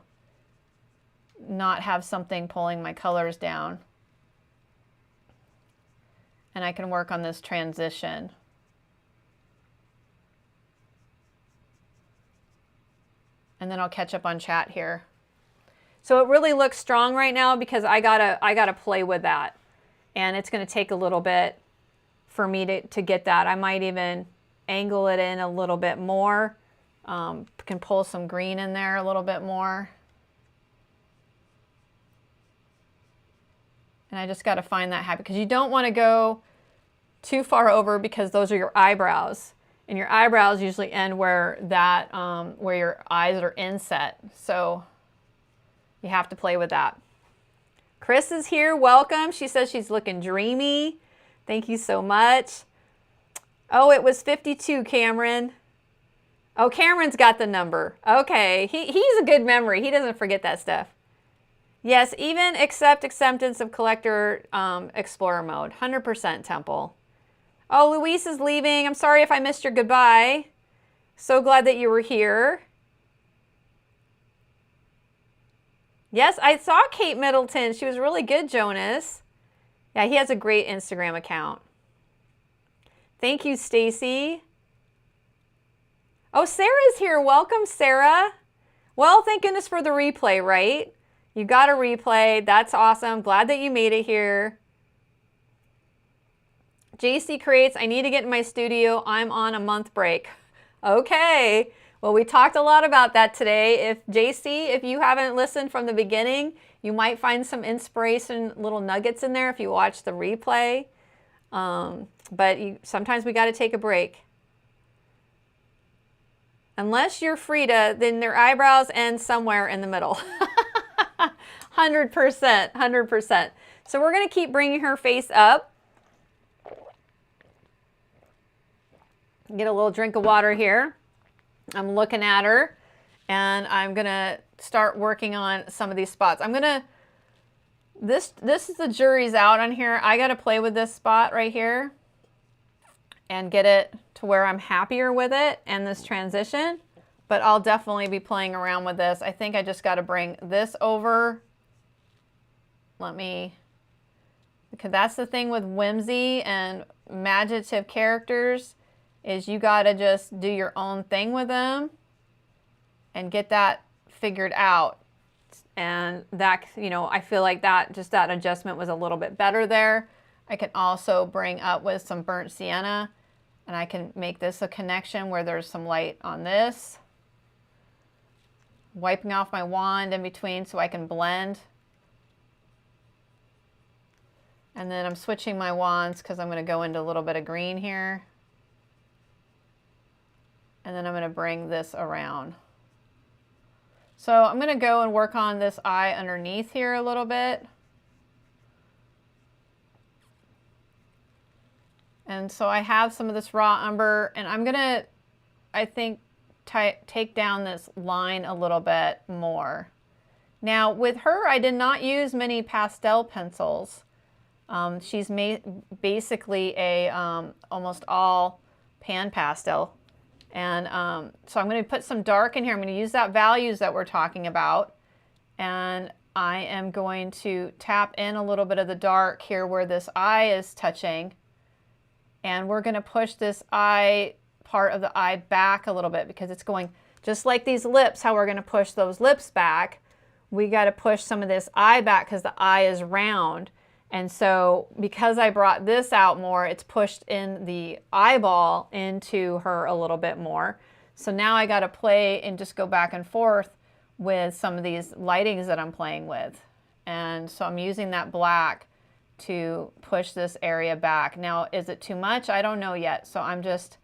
not have something pulling my colors down. And I can work on this transition. And then I'll catch up on chat here. So it really looks strong right now because I gotta play with that. And it's gonna take a little bit for me to get that. I might even angle it in a little bit more. Can pull some green in there a little bit more. And I just gotta find that happy because you don't wanna go too far over because those are your eyebrows. And your eyebrows usually end where that, where your eyes are inset. So you have to play with that. Chris is here, welcome. She says she's looking dreamy. Thank you so much. Oh, it was 52, Cameron. Oh, Cameron's got the number. Okay, he's a good memory. He doesn't forget that stuff. Yes, even acceptance of collector explorer mode. 100% Temple. Oh, Luis is leaving. I'm sorry if I missed your goodbye. So glad that you were here. Yes, I saw Kate Middleton. She was really good, Jonas. Yeah, he has a great Instagram account. Thank you, Stacy. Oh, Sarah's here. Welcome, Sarah. Well, thank goodness for the replay, right? You got a replay. That's awesome. Glad that you made it here. JC creates, I need to get in my studio. I'm on a month break. Okay. Well, we talked a lot about that today. If JC, if you haven't listened from the beginning, you might find some inspiration, little nuggets in there if you watch the replay. But sometimes we got to take a break. Unless you're Frida, then their eyebrows end somewhere in the middle. 100%, 100%. So we're going to keep bringing her face up. Get a little drink of water here. I'm looking at her, and I'm going to start working on some of these spots. I'm going to, this is the jury's out on here. I got to play with this spot right here and get it to where I'm happier with it and this transition, but I'll definitely be playing around with this. I think I just got to bring this over. Because that's the thing with whimsy and imaginative characters, is you got to just do your own thing with them and get that figured out. And that, you know, I feel like that adjustment was a little bit better there. I can also bring up with some burnt sienna, and I can make this a connection where there's some light on this. Wiping off my wand in between so I can blend. And then I'm switching my wands because I'm going to go into a little bit of green here. And then I'm going to bring this around. So I'm going to go and work on this eye underneath here a little bit. And so I have some of this raw umber, and I'm going to, I think, take down this line a little bit more. Now with her, I did not use many pastel pencils. She's basically a almost all pan pastel. And so I'm going to put some dark in here. I'm going to use that values that we're talking about. And I am going to tap in a little bit of the dark here where this eye is touching. And we're going to push this eye, part of the eye, back a little bit, because it's going just like these lips, how we're going to push those lips back. We got to push some of this eye back because the eye is round. And so because I brought this out more, it's pushed in the eyeball into her a little bit more. So now I got to play and just go back and forth with some of these lightings that I'm playing with. And so I'm using that black to push this area back. Now, is it too much? I don't know yet. So I'm just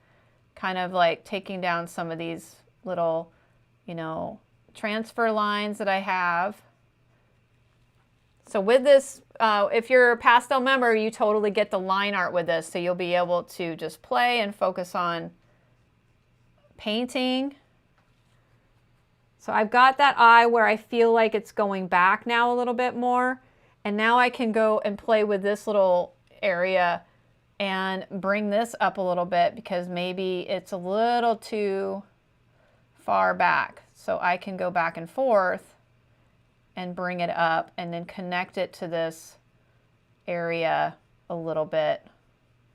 kind of like taking down some of these little, you know, transfer lines that I have. So with this, if you're a pastel member, you totally get the line art with this. So you'll be able to just play and focus on painting. So I've got that eye where I feel like it's going back now a little bit more. And now I can go and play with this little area and bring this up a little bit because maybe it's a little too far back. So I can go back and forth and bring it up and then connect it to this area a little bit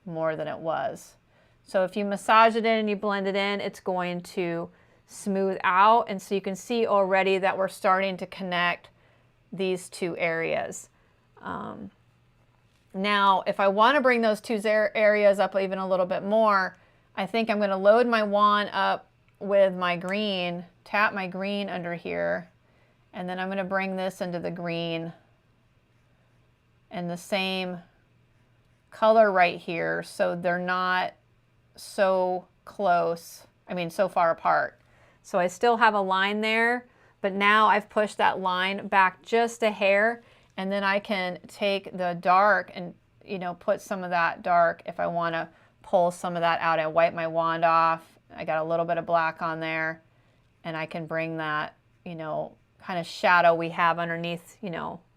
more than it was. So if you massage it in and you blend it in, it's going to smooth out. And so you can see already that we're starting to connect these two areas. Now, if I want to bring those two areas up even a little bit more, I think I'm going to load my wand up with my green, tap my green under here, and then I'm going to bring this into the green and the same color right here so they're not so close, so far apart. So I still have a line there, but now I've pushed that line back just a hair, and then I can take the dark and, put some of that dark if I want to pull some of that out. I wipe my wand off. I got a little bit of black on there, and I can bring that, kind of shadow we have underneath,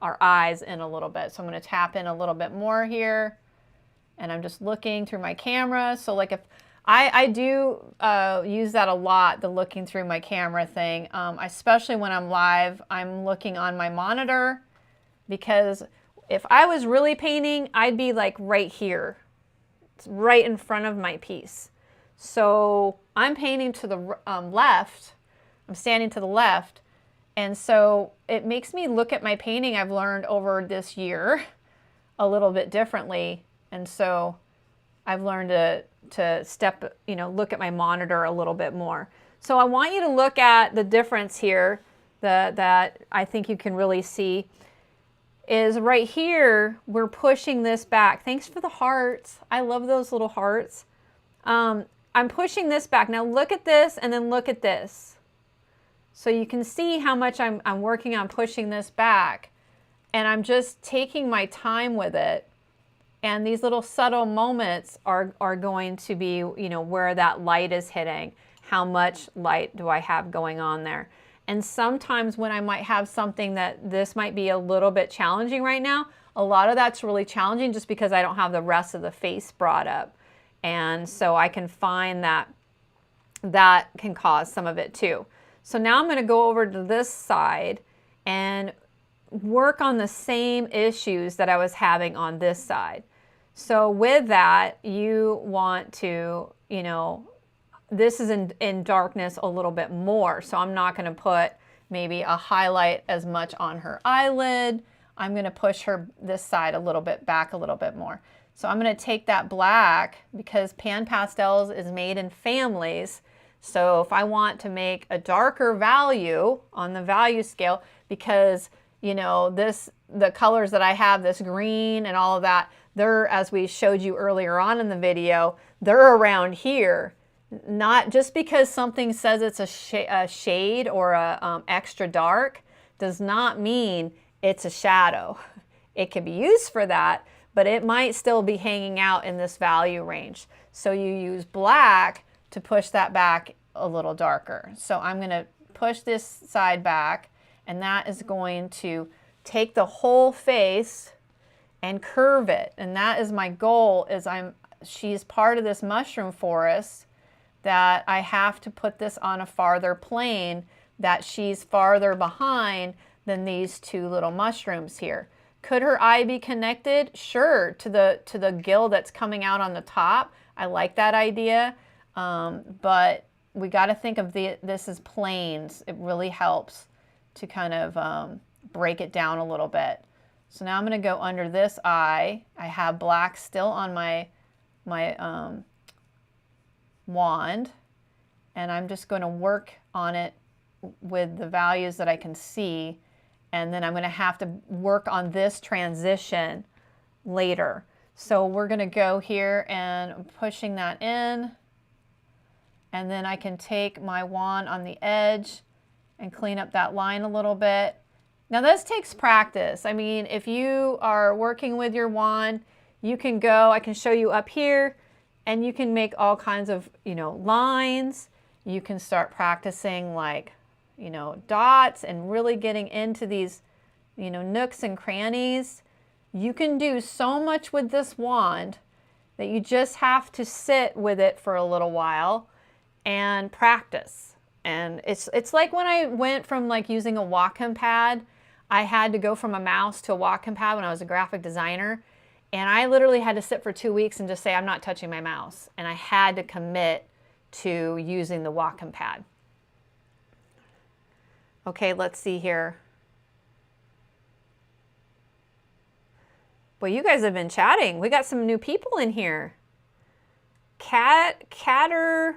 our eyes in a little bit. So I'm going to tap in a little bit more here, and I'm just looking through my camera. So like if I do use that a lot, the looking through my camera thing, especially when I'm live. I'm looking on my monitor because if I was really painting, I'd be like right here. It's right in front of my piece. So I'm painting to the left. I'm standing to the left. And so it makes me look at my painting I've learned over this year a little bit differently. And so I've learned to step, look at my monitor a little bit more. So I want you to look at the difference here that I think you can really see is right here, we're pushing this back. Thanks for the hearts. I love those little hearts. I'm pushing this back. Now look at this and then look at this. So you can see how much I'm working on pushing this back, and I'm just taking my time with it. And these little subtle moments are going to be, where that light is hitting. How much light do I have going on there? And sometimes when I might have something that this might be a little bit challenging right now, a lot of that's really challenging just because I don't have the rest of the face brought up. And so I can find that can cause some of it too. So now I'm going to go over to this side and work on the same issues that I was having on this side. So with that, you want to, this is in darkness a little bit more. So I'm not going to put maybe a highlight as much on her eyelid. I'm going to push her this side a little bit back a little bit more. So I'm going to take that black, because Pan Pastels is made in families. So if I want to make a darker value on the value scale, because the colors that I have, this green and all of that, they're, as we showed you earlier on in the video, they're around here. Not just because something says it's a shade or a extra dark does not mean it's a shadow. It can be used for that, but it might still be hanging out in this value range. So you use black to push that back a little darker. So I'm going to push this side back, and that is going to take the whole face and curve it. And that is my goal, is she's part of this mushroom forest that I have to put this on a farther plane, that she's farther behind than these two little mushrooms here. Could her eye be connected? Sure, to the gill that's coming out on the top. I like that idea, but we got to think of this as planes. It really helps to kind of break it down a little bit. So now I'm going to go under this eye. I have black still on my wand, and I'm just going to work on it with the values that I can see, and then I'm going to have to work on this transition later. So we're going to go here and pushing that in, and then I can take my wand on the edge and clean up that line a little bit. Now this takes practice. I mean, if you are working with your wand, you can go, I can show you up here, and you can make all kinds of, lines. You can start practicing like, dots and really getting into these, nooks and crannies. You can do so much with this wand that you just have to sit with it for a little while and practice. And it's like when I went from like using a Wacom pad, I had to go from a mouse to a Wacom pad when I was a graphic designer. And I literally had to sit for 2 weeks and just say, I'm not touching my mouse. And I had to commit to using the Wacom pad. Okay, let's see here. Well, you guys have been chatting. We got some new people in here. Catter.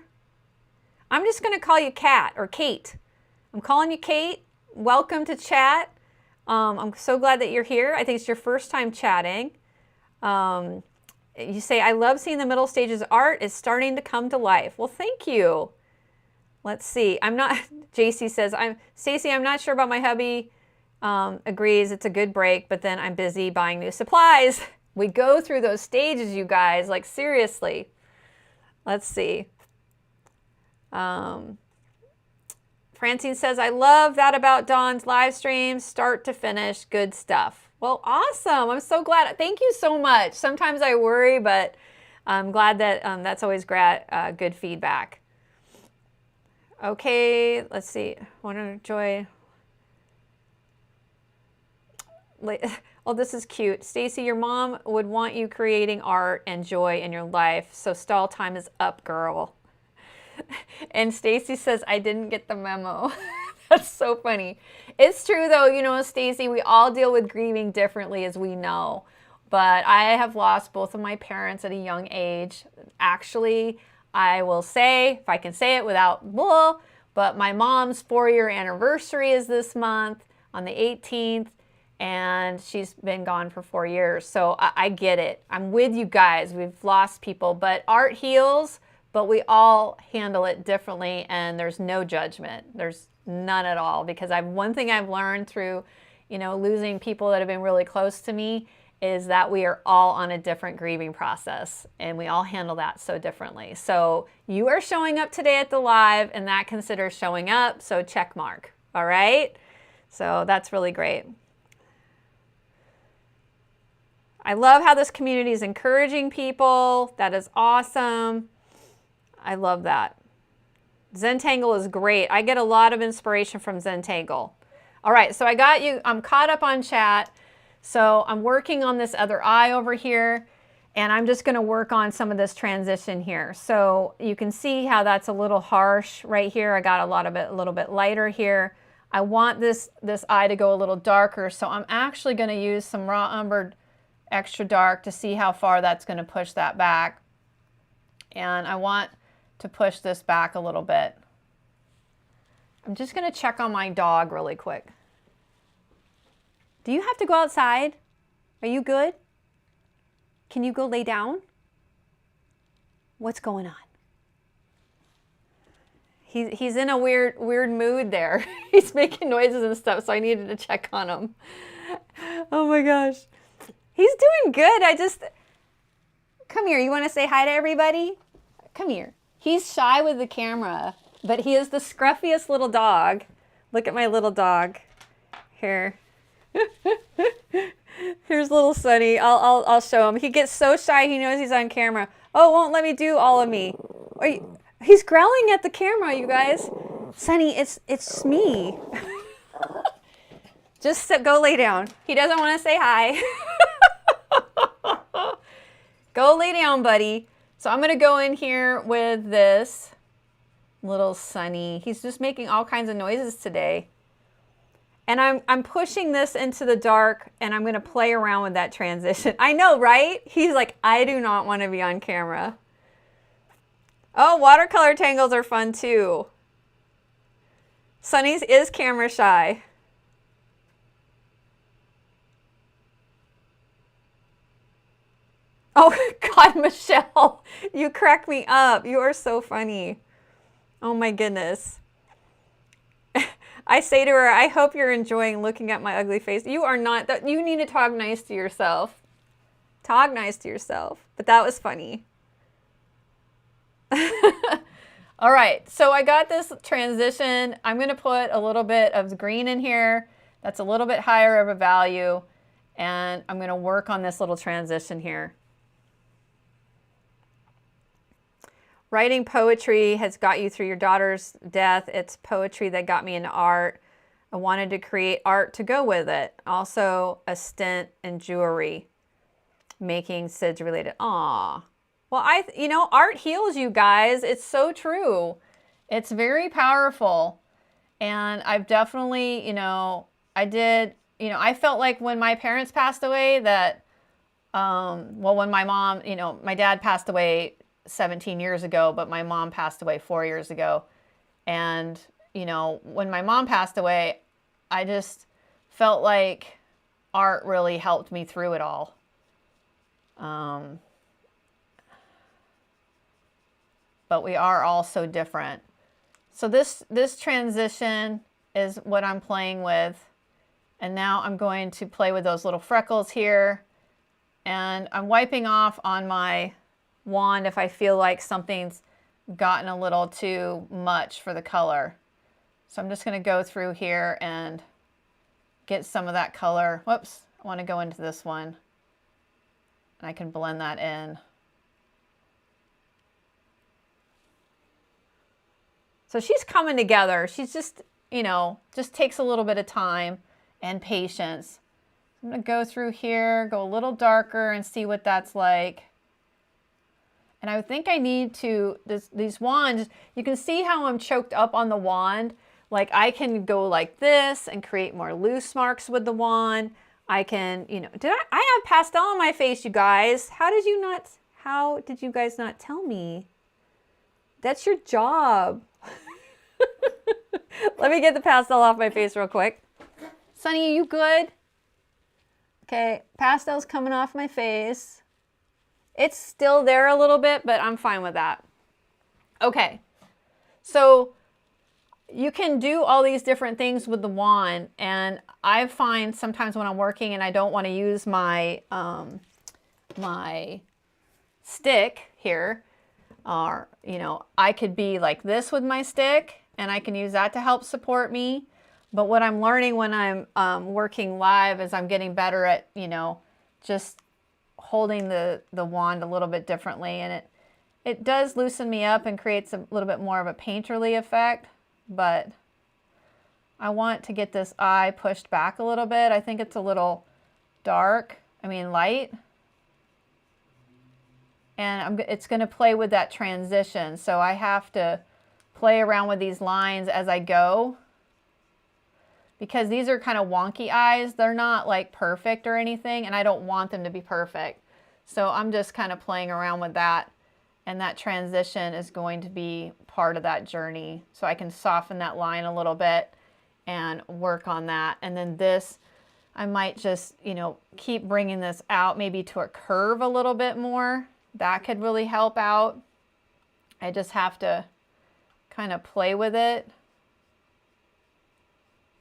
I'm just going to call you Kat or Kate. I'm calling you Kate. Welcome to chat. I'm so glad that you're here. I think it's your first time chatting. You say, I love seeing the middle stages art is starting to come to life. Well, thank you. Let's see. JC says, Stacy, I'm not sure about my hubby. Agrees it's a good break, but then I'm busy buying new supplies. We go through those stages, you guys, like seriously. Let's see. Francine says, I love that about Dawn's live streams, start to finish, good stuff. Well, awesome. I'm so glad. Thank you so much. Sometimes I worry, but I'm glad that that's always good feedback. Okay, let's see. Want to enjoy. Oh, this is cute. Stacy, your mom would want you creating art and joy in your life, so stall time is up, girl. And Stacy says, I didn't get the memo. That's so funny. It's true though, you know, Stacy, we all deal with grieving differently, as we know. But I have lost both of my parents at a young age. Actually, I will say, if I can say it without bull, but my mom's 4-year anniversary is this month on the 18th, and she's been gone for 4 years. So I get it. I'm with you guys. We've lost people, but art heals, but we all handle it differently, and there's no judgment. There's none at all, because one thing I've learned through, you know, losing people that have been really close to me is that we are all on a different grieving process, and we all handle that so differently. So you are showing up today at the live, and that considers showing up, so check mark, all right? So that's really great. I love how this community is encouraging people. That is awesome. I love that. Zentangle is great. I get a lot of inspiration from Zentangle. All right, so I got you. I'm caught up on chat. So I'm working on this other eye over here, and I'm just going to work on some of this transition here. So you can see how that's a little harsh right here. I got a little bit lighter here. I want this eye to go a little darker, so I'm actually going to use some raw umbered extra dark to see how far that's going to push that back. And I want to push this back a little bit. I'm just going to check on my dog really quick. Do you have to go outside? Are you good? Can you go lay down? What's going on? He's in a weird mood there. He's making noises and stuff, so I needed to check on him. Oh my gosh. He's doing good. Come here. You want to say hi to everybody? Come here. He's shy with the camera, but he is the scruffiest little dog. Look at my little dog. Here. Here's little Sunny. I'll show him. He gets so shy, he knows he's on camera. Oh, won't let me do all of me. He's growling at the camera, you guys. Sunny, it's me. Just go lay down. He doesn't want to say hi. Go lay down, buddy. So I'm going to go in here with this little Sunny. He's just making all kinds of noises today. And I'm pushing this into the dark, and I'm going to play around with that transition. I know, right? He's like, I do not want to be on camera. Oh, watercolor tangles are fun too. Sunny is camera shy. Oh, God, Michelle, you crack me up. You are so funny. Oh, my goodness. I say to her, I hope you're enjoying looking at my ugly face. You are not. You need to talk nice to yourself. Talk nice to yourself. But that was funny. All right, so I got this transition. I'm going to put a little bit of green in here. That's a little bit higher of a value. And I'm going to work on this little transition here. Writing poetry has got you through your daughter's death. It's poetry that got me into art. I wanted to create art to go with it. Also a stint in jewelry, making SIDS related. Aw. Well, you know, art heals you guys. It's so true. It's very powerful. And I've definitely, you know, I felt like when my parents passed away that, well, when my mom, you know, my dad passed away 17 years ago, but my mom passed away 4 years ago. And, you know, when my mom passed away, I just felt like art really helped me through it all. But we are all so different. So this transition is what I'm playing with. And now I'm going to play with those little freckles here. And I'm wiping off on my wand if I feel like something's gotten a little too much for the color. So I'm just going to go through here and get some of that color. Whoops, I want to go into this one. And I can blend that in. So she's coming together. She's just, you know, just takes a little bit of time and patience. I'm going to go through here, go a little darker and see what that's like. And I think I need to, these wands, you can see how I'm choked up on the wand. Like I can go like this and create more loose marks with the wand. I can, you know, I have pastel on my face, you guys. How did you guys not tell me? That's your job. Let me get the pastel off my face real quick. Sunny, are you good? Okay, pastel's coming off my face. It's still there a little bit, but I'm fine with that. Okay, so you can do all these different things with the wand, and I find sometimes when I'm working and I don't want to use my my stick here, or you know, I could be like this with my stick, and I can use that to help support me. But what I'm learning when I'm working live is I'm getting better at, you know, just holding the wand a little bit differently, and it does loosen me up and creates a little bit more of a painterly effect. But I want to get this eye pushed back a little bit. I think it's a little dark, light. And it's going to play with that transition. So I have to play around with these lines as I go, because these are kind of wonky eyes. They're not like perfect or anything, and I don't want them to be perfect. So I'm just kind of playing around with that, and that transition is going to be part of that journey. So I can soften that line a little bit and work on that. And then this, I might just, you know, keep bringing this out maybe to a curve a little bit more. That could really help out. I just have to kind of play with it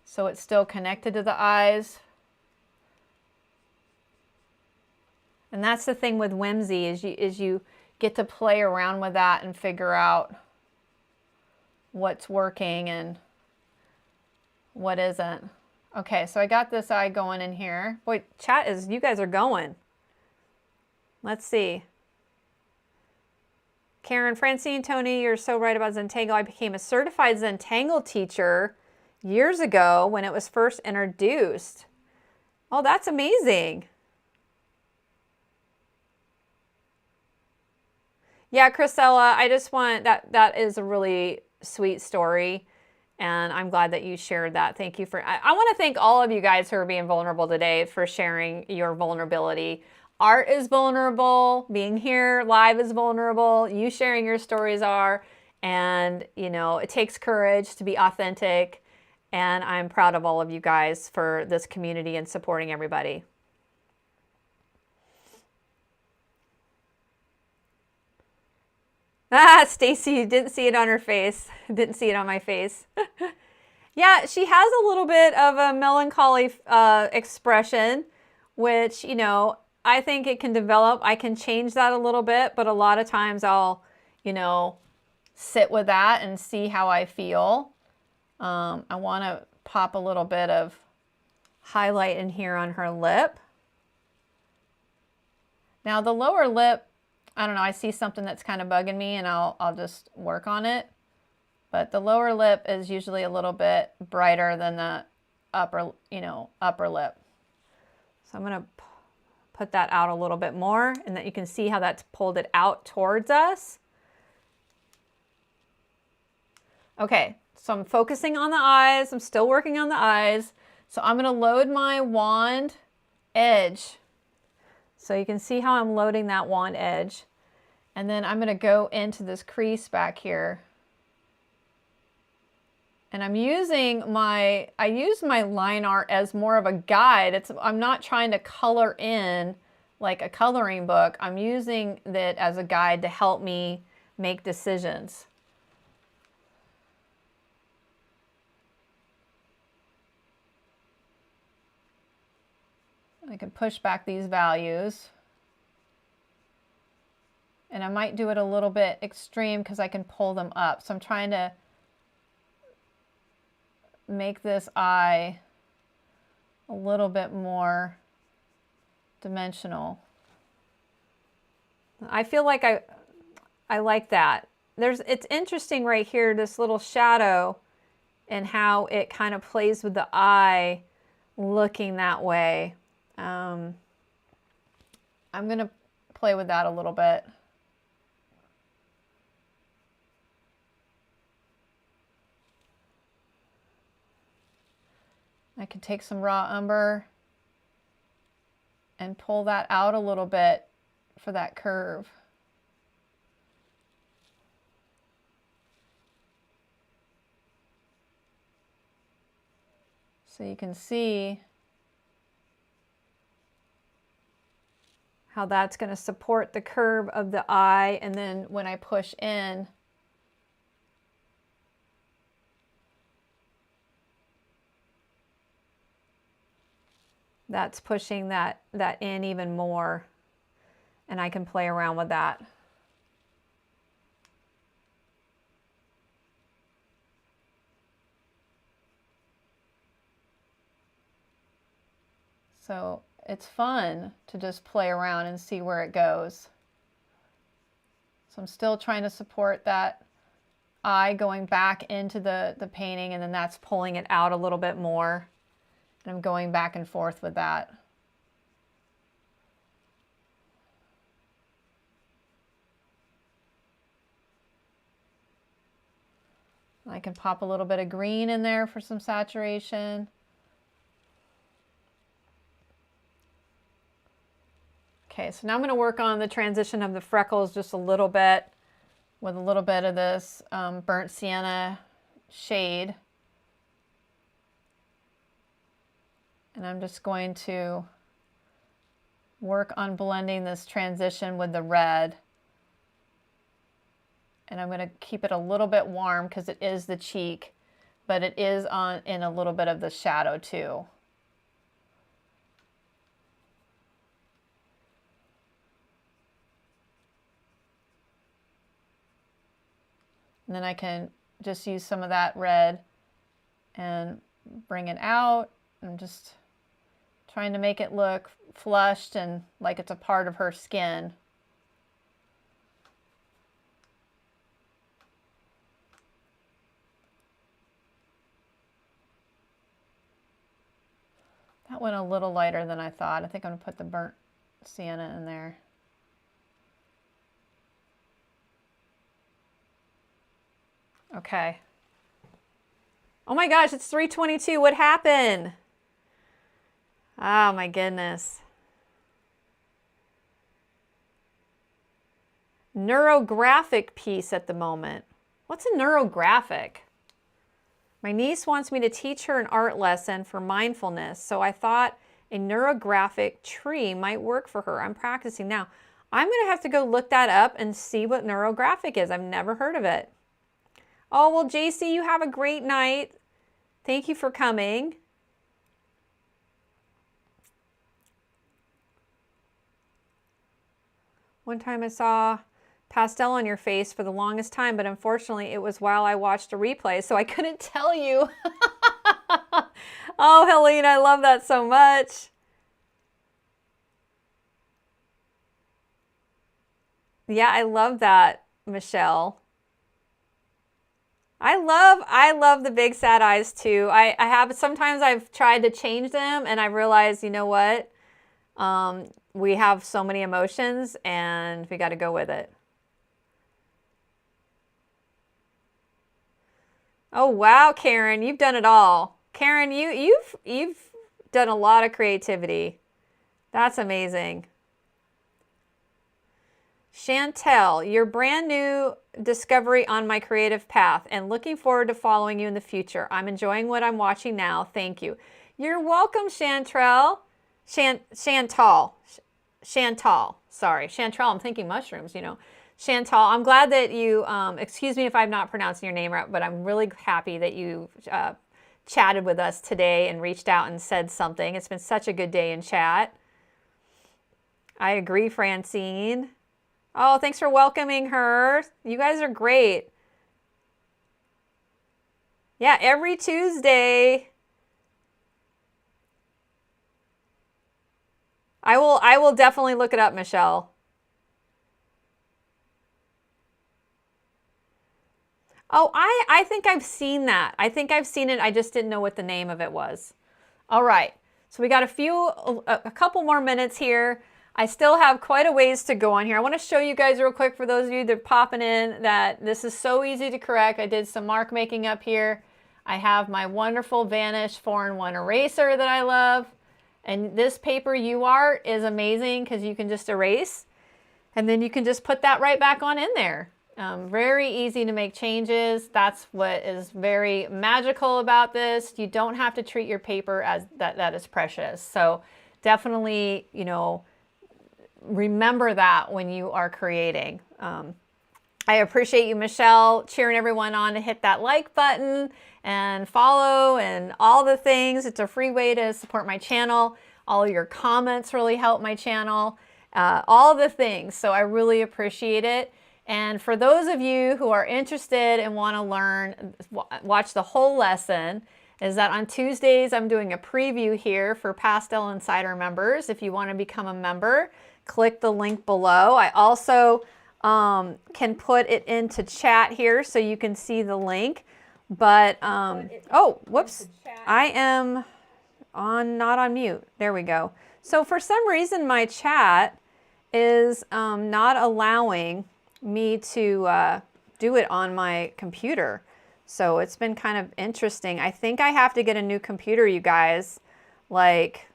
so it's still connected to the eyes. And that's the thing with whimsy, is you get to play around with that and figure out what's working and what isn't. Okay, so I got this eye going in here. Boy, chat is, you guys are going. Let's see. Karen, Francine, Tony, you're so right about Zentangle. I became a certified Zentangle teacher years ago when it was first introduced. Oh, that's amazing. Yeah, Chrisella, I just want, that is a really sweet story, and I'm glad that you shared that. Thank you for, I want to thank all of you guys who are being vulnerable today for sharing your vulnerability. Art is vulnerable, being here live is vulnerable, you sharing your stories are, and you know, it takes courage to be authentic, and I'm proud of all of you guys for this community and supporting everybody. Ah, Stacy, you didn't see it on her face. Didn't see it on my face. Yeah, she has a little bit of a melancholy expression, which, you know, I think it can develop. I can change that a little bit, but a lot of times I'll, you know, sit with that and see how I feel. I want to pop a little bit of highlight in here on her lip. Now the lower lip, I don't know, I see something that's kind of bugging me, and I'll just work on it. But the lower lip is usually a little bit brighter than the upper, you know, upper lip. So I'm going to put that out a little bit more, and that you can see how that's pulled it out towards us. Okay, so I'm focusing on the eyes. I'm still working on the eyes. So I'm going to load my wand edge. So you can see how I'm loading that wand edge. And then I'm going to go into this crease back here. And I'm using I use my line art as more of a guide. I'm not trying to color in like a coloring book. I'm using it as a guide to help me make decisions. I can push back these values. And I might do it a little bit extreme because I can pull them up. So I'm trying to make this eye a little bit more dimensional. I feel like I like that. it's interesting right here, this little shadow and how it kind of plays with the eye looking that way. I'm going to play with that a little bit. I can take some raw umber and pull that out a little bit for that curve. So you can see how that's going to support the curve of the eye, and then when I push in, that's pushing that in even more, and I can play around with that. So it's fun to just play around and see where it goes. So I'm still trying to support that eye going back into the painting, and then that's pulling it out a little bit more. And I'm going back and forth with that. I can pop a little bit of green in there for some saturation. Okay, so now I'm going to work on the transition of the freckles just a little bit with a little bit of this burnt sienna shade. And I'm just going to work on blending this transition with the red. And I'm going to keep it a little bit warm because it is the cheek, but it is in a little bit of the shadow too. And then I can just use some of that red and bring it out. I'm just trying to make it look flushed and like it's a part of her skin. That went a little lighter than I thought. I think I'm going to put the burnt sienna in there. Okay. Oh my gosh, it's 3:22. What happened? Oh my goodness. Neurographic piece at the moment. What's a neurographic? My niece wants me to teach her an art lesson for mindfulness, so I thought a neurographic tree might work for her. I'm practicing now. I'm going to have to go look that up and see what neurographic is. I've never heard of it. Oh, well, JC, you have a great night. Thank you for coming. One time I saw pastel on your face for the longest time, but unfortunately it was while I watched a replay, so I couldn't tell you. Oh, Helene, I love that so much. Yeah, I love that, Michelle. I love the big sad eyes too. Sometimes I've tried to change them and I realized, you know what? We have so many emotions and we got to go with it. Oh wow, Karen, you've done it all. Karen, you've done a lot of creativity. That's amazing. Chantel, your brand new discovery on my creative path and looking forward to following you in the future. I'm enjoying what I'm watching now. Thank you. You're welcome, Chantal. Chantal. Sorry, Chantal. I'm thinking mushrooms, you know. Chantal, I'm glad that you, excuse me if I'm not pronouncing your name right, but I'm really happy that you chatted with us today and reached out and said something. It's been such a good day in chat. I agree, Francine. Oh, thanks for welcoming her. You guys are great. Yeah, every Tuesday. I will definitely look it up, Michelle. Oh, I think I've seen that. I think I've seen it. I just didn't know what the name of it was. All right. So we got a couple more minutes here. I still have quite a ways to go on here. I want to show you guys real quick, for those of you that are popping in, that this is so easy to correct. I did some mark making up here. I have my wonderful Vanish 4-in-1 eraser that I love. And this paper UArt is amazing because you can just erase. And then you can just put that right back on in there. Very easy to make changes. That's what is very magical about this. You don't have to treat your paper as that is precious. So definitely, you know, remember that when you are creating. I appreciate you, Michelle, cheering everyone on to hit that like button and follow and all the things. It's a free way to support my channel. All your comments really help my channel. All the things. So I really appreciate it. And for those of you who are interested and want to learn, watch the whole lesson, is that on Tuesdays I'm doing a preview here for Pastel Insider members. If you want to become a member, click the link below. I also can put it into chat here so you can see the link. But, oh, whoops, I am not on mute. There we go. So for some reason my chat is not allowing me to do it on my computer. So it's been kind of interesting. I think I have to get a new computer, you guys. Like,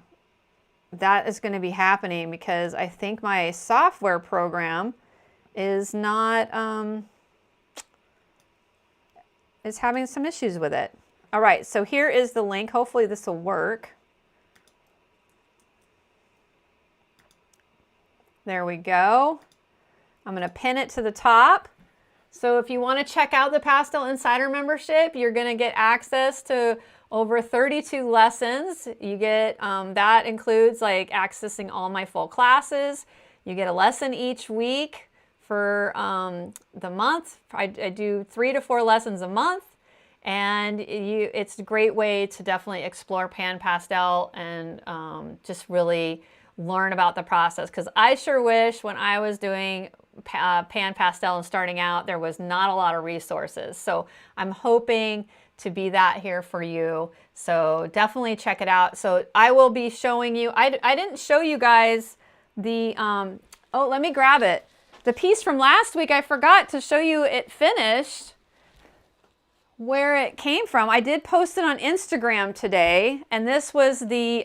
that is going to be happening because I think my software program is not, is having some issues with it. All right, so here is the link. Hopefully this will work. There we go. I'm going to pin it to the top. So if you want to check out the Pastel Insider membership, you're going to get access to over 32 lessons. You get, that includes like accessing all my full classes. You get a lesson each week for the month. I do 3 to 4 lessons a month. And it's a great way to definitely explore pan pastel and just really learn about the process. Because I sure wish when I was doing pan pastel and starting out, there was not a lot of resources. So I'm hoping to be that here for you. So definitely check it out. So I will be showing you, I didn't show you guys the, oh, let me grab it. The piece from last week, I forgot to show you it finished, where it came from. I did post it on Instagram today, and this was the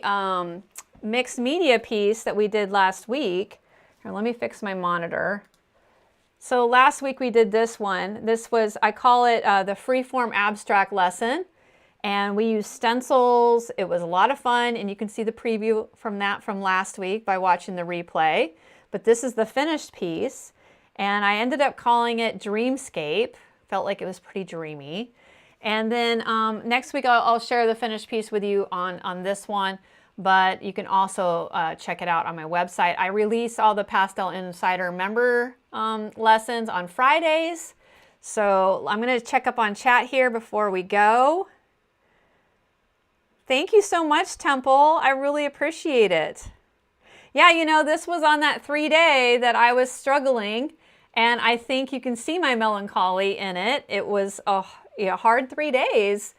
mixed media piece that we did last week. Here, let me fix my monitor. So last week we did this one. This was, I call it the freeform abstract lesson, and we used stencils. It was a lot of fun, and you can see the preview from that from last week by watching the replay. But this is the finished piece, and I ended up calling it Dreamscape. Felt like it was pretty dreamy. And then next week I'll share the finished piece with you on this one, but you can also check it out on my website. I release all the Pastel Insider member lessons on Fridays. So I'm going to check up on chat here before we go. Thank you so much, Temple. I really appreciate it. Yeah, you know, this was on that 3-day that I was struggling, and I think you can see my melancholy in it. It was a hard 3 days,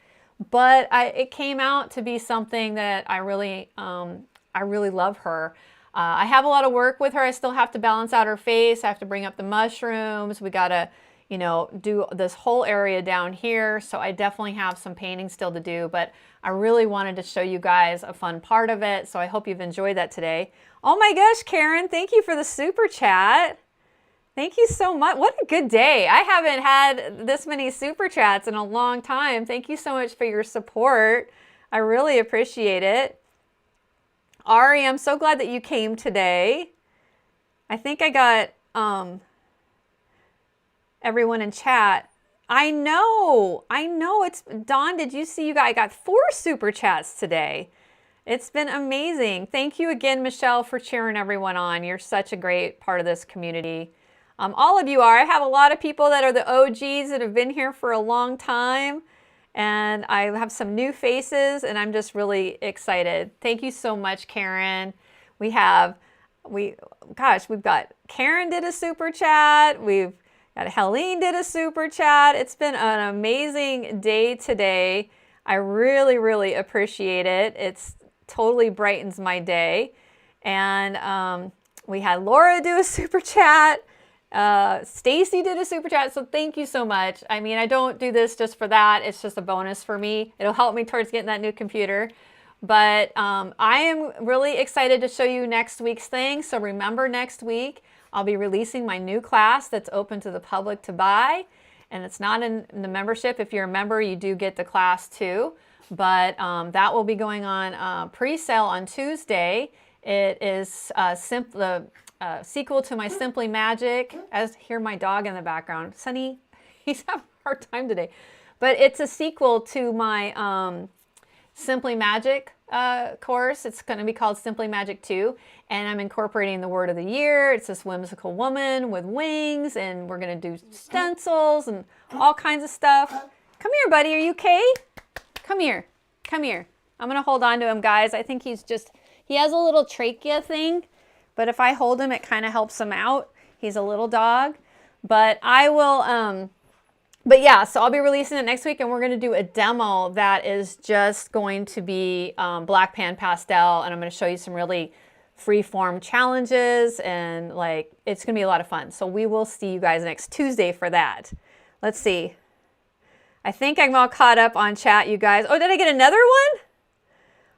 but it came out to be something that I really love her. I have a lot of work with her. I still have to balance out her face. I have to bring up the mushrooms. We got to, you know, do this whole area down here. So I definitely have some painting still to do, but I really wanted to show you guys a fun part of it. So I hope you've enjoyed that today. Oh my gosh, Karen, thank you for the super chat. Thank you so much. What a good day. I haven't had this many super chats in a long time. Thank you so much for your support. I really appreciate it. Ari, I'm so glad that you came today. I think I got everyone in chat. I know. It's Dawn. Did you see I got 4 super chats today? It's been amazing. Thank you again, Michelle, for cheering everyone on. You're such a great part of this community. All of you are. I have a lot of people that are the OGs that have been here for a long time. And I have some new faces, and I'm just really excited. Thank you so much, Karen. We've got Karen did a super chat. We've Got Helene did a super chat. It's been an amazing day today. I really, really appreciate it. It's totally brightens my day. And we had Laura do a super chat. Stacy did a super chat, so thank you so much. I mean, I don't do this just for that. It's just a bonus for me. It'll help me towards getting that new computer. But I am really excited to show you next week's thing. So remember, next week, I'll be releasing my new class that's open to the public to buy. And it's not in the membership. If you're a member, you do get the class too. But that will be going on pre-sale on Tuesday. It is the sequel to my Simply Magic. As hear my dog in the background. Sunny, he's having a hard time today. But it's a sequel to my Simply Magic course. It's going to be called Simply Magic 2. And I'm incorporating the word of the year. It's this whimsical woman with wings. And we're going to do stencils and all kinds of stuff. Come here, buddy. Are you okay? Come here. Come here. I'm going to hold on to him, guys. I think he has a little trachea thing. But if I hold him, it kind of helps him out. He's a little dog. But I will... But yeah, so I'll be releasing it next week, and we're going to do a demo that is just going to be black pan pastel, and I'm going to show you some really free-form challenges, and like it's going to be a lot of fun. So we will see you guys next Tuesday for that. Let's see. I think I'm all caught up on chat, you guys. Oh, did I get another one?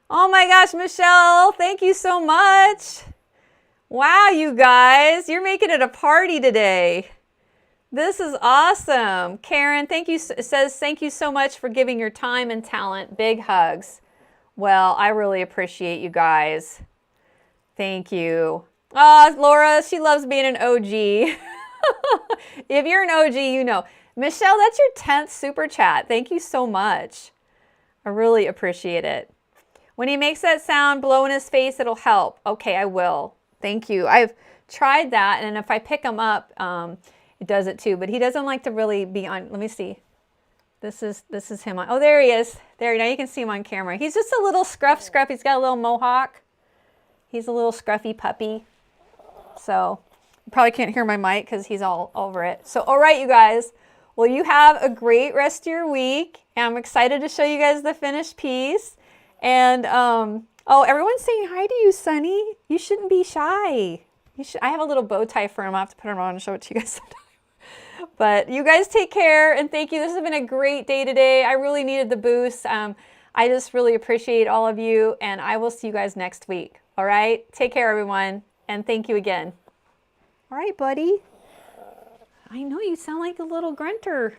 Oh my gosh, Michelle, thank you so much. Wow, you guys, you're making it a party today. This is awesome. Karen, thank you. Says, thank you so much for giving your time and talent. Big hugs. Well, I really appreciate you guys. Thank you. Oh, Laura, she loves being an OG. If you're an OG, you know. Michelle, that's your 10th super chat. Thank you so much. I really appreciate it. When he makes that sound, blow in his face, it'll help. Okay, I will. Thank you. I've tried that, and if I pick him up, it does it too, but he doesn't like to really be on. Let me see. This is him on. Oh, there he is. There, now you can see him on camera. He's just a little scruff. He's got a little mohawk. He's a little scruffy puppy. So you probably can't hear my mic because he's all over it. So, all right, you guys. Well, you have a great rest of your week. And I'm excited to show you guys the finished piece. And, oh, everyone's saying hi to you, Sunny. You shouldn't be shy. I have a little bow tie for him. I'll have to put him on and show it to you guys sometime. But you guys take care and thank you. This has been a great day today. I really needed the boost. I just really appreciate all of you, and I will see you guys next week. All right? Take care, everyone, and thank you again. All right, buddy. I know you sound like a little grunter.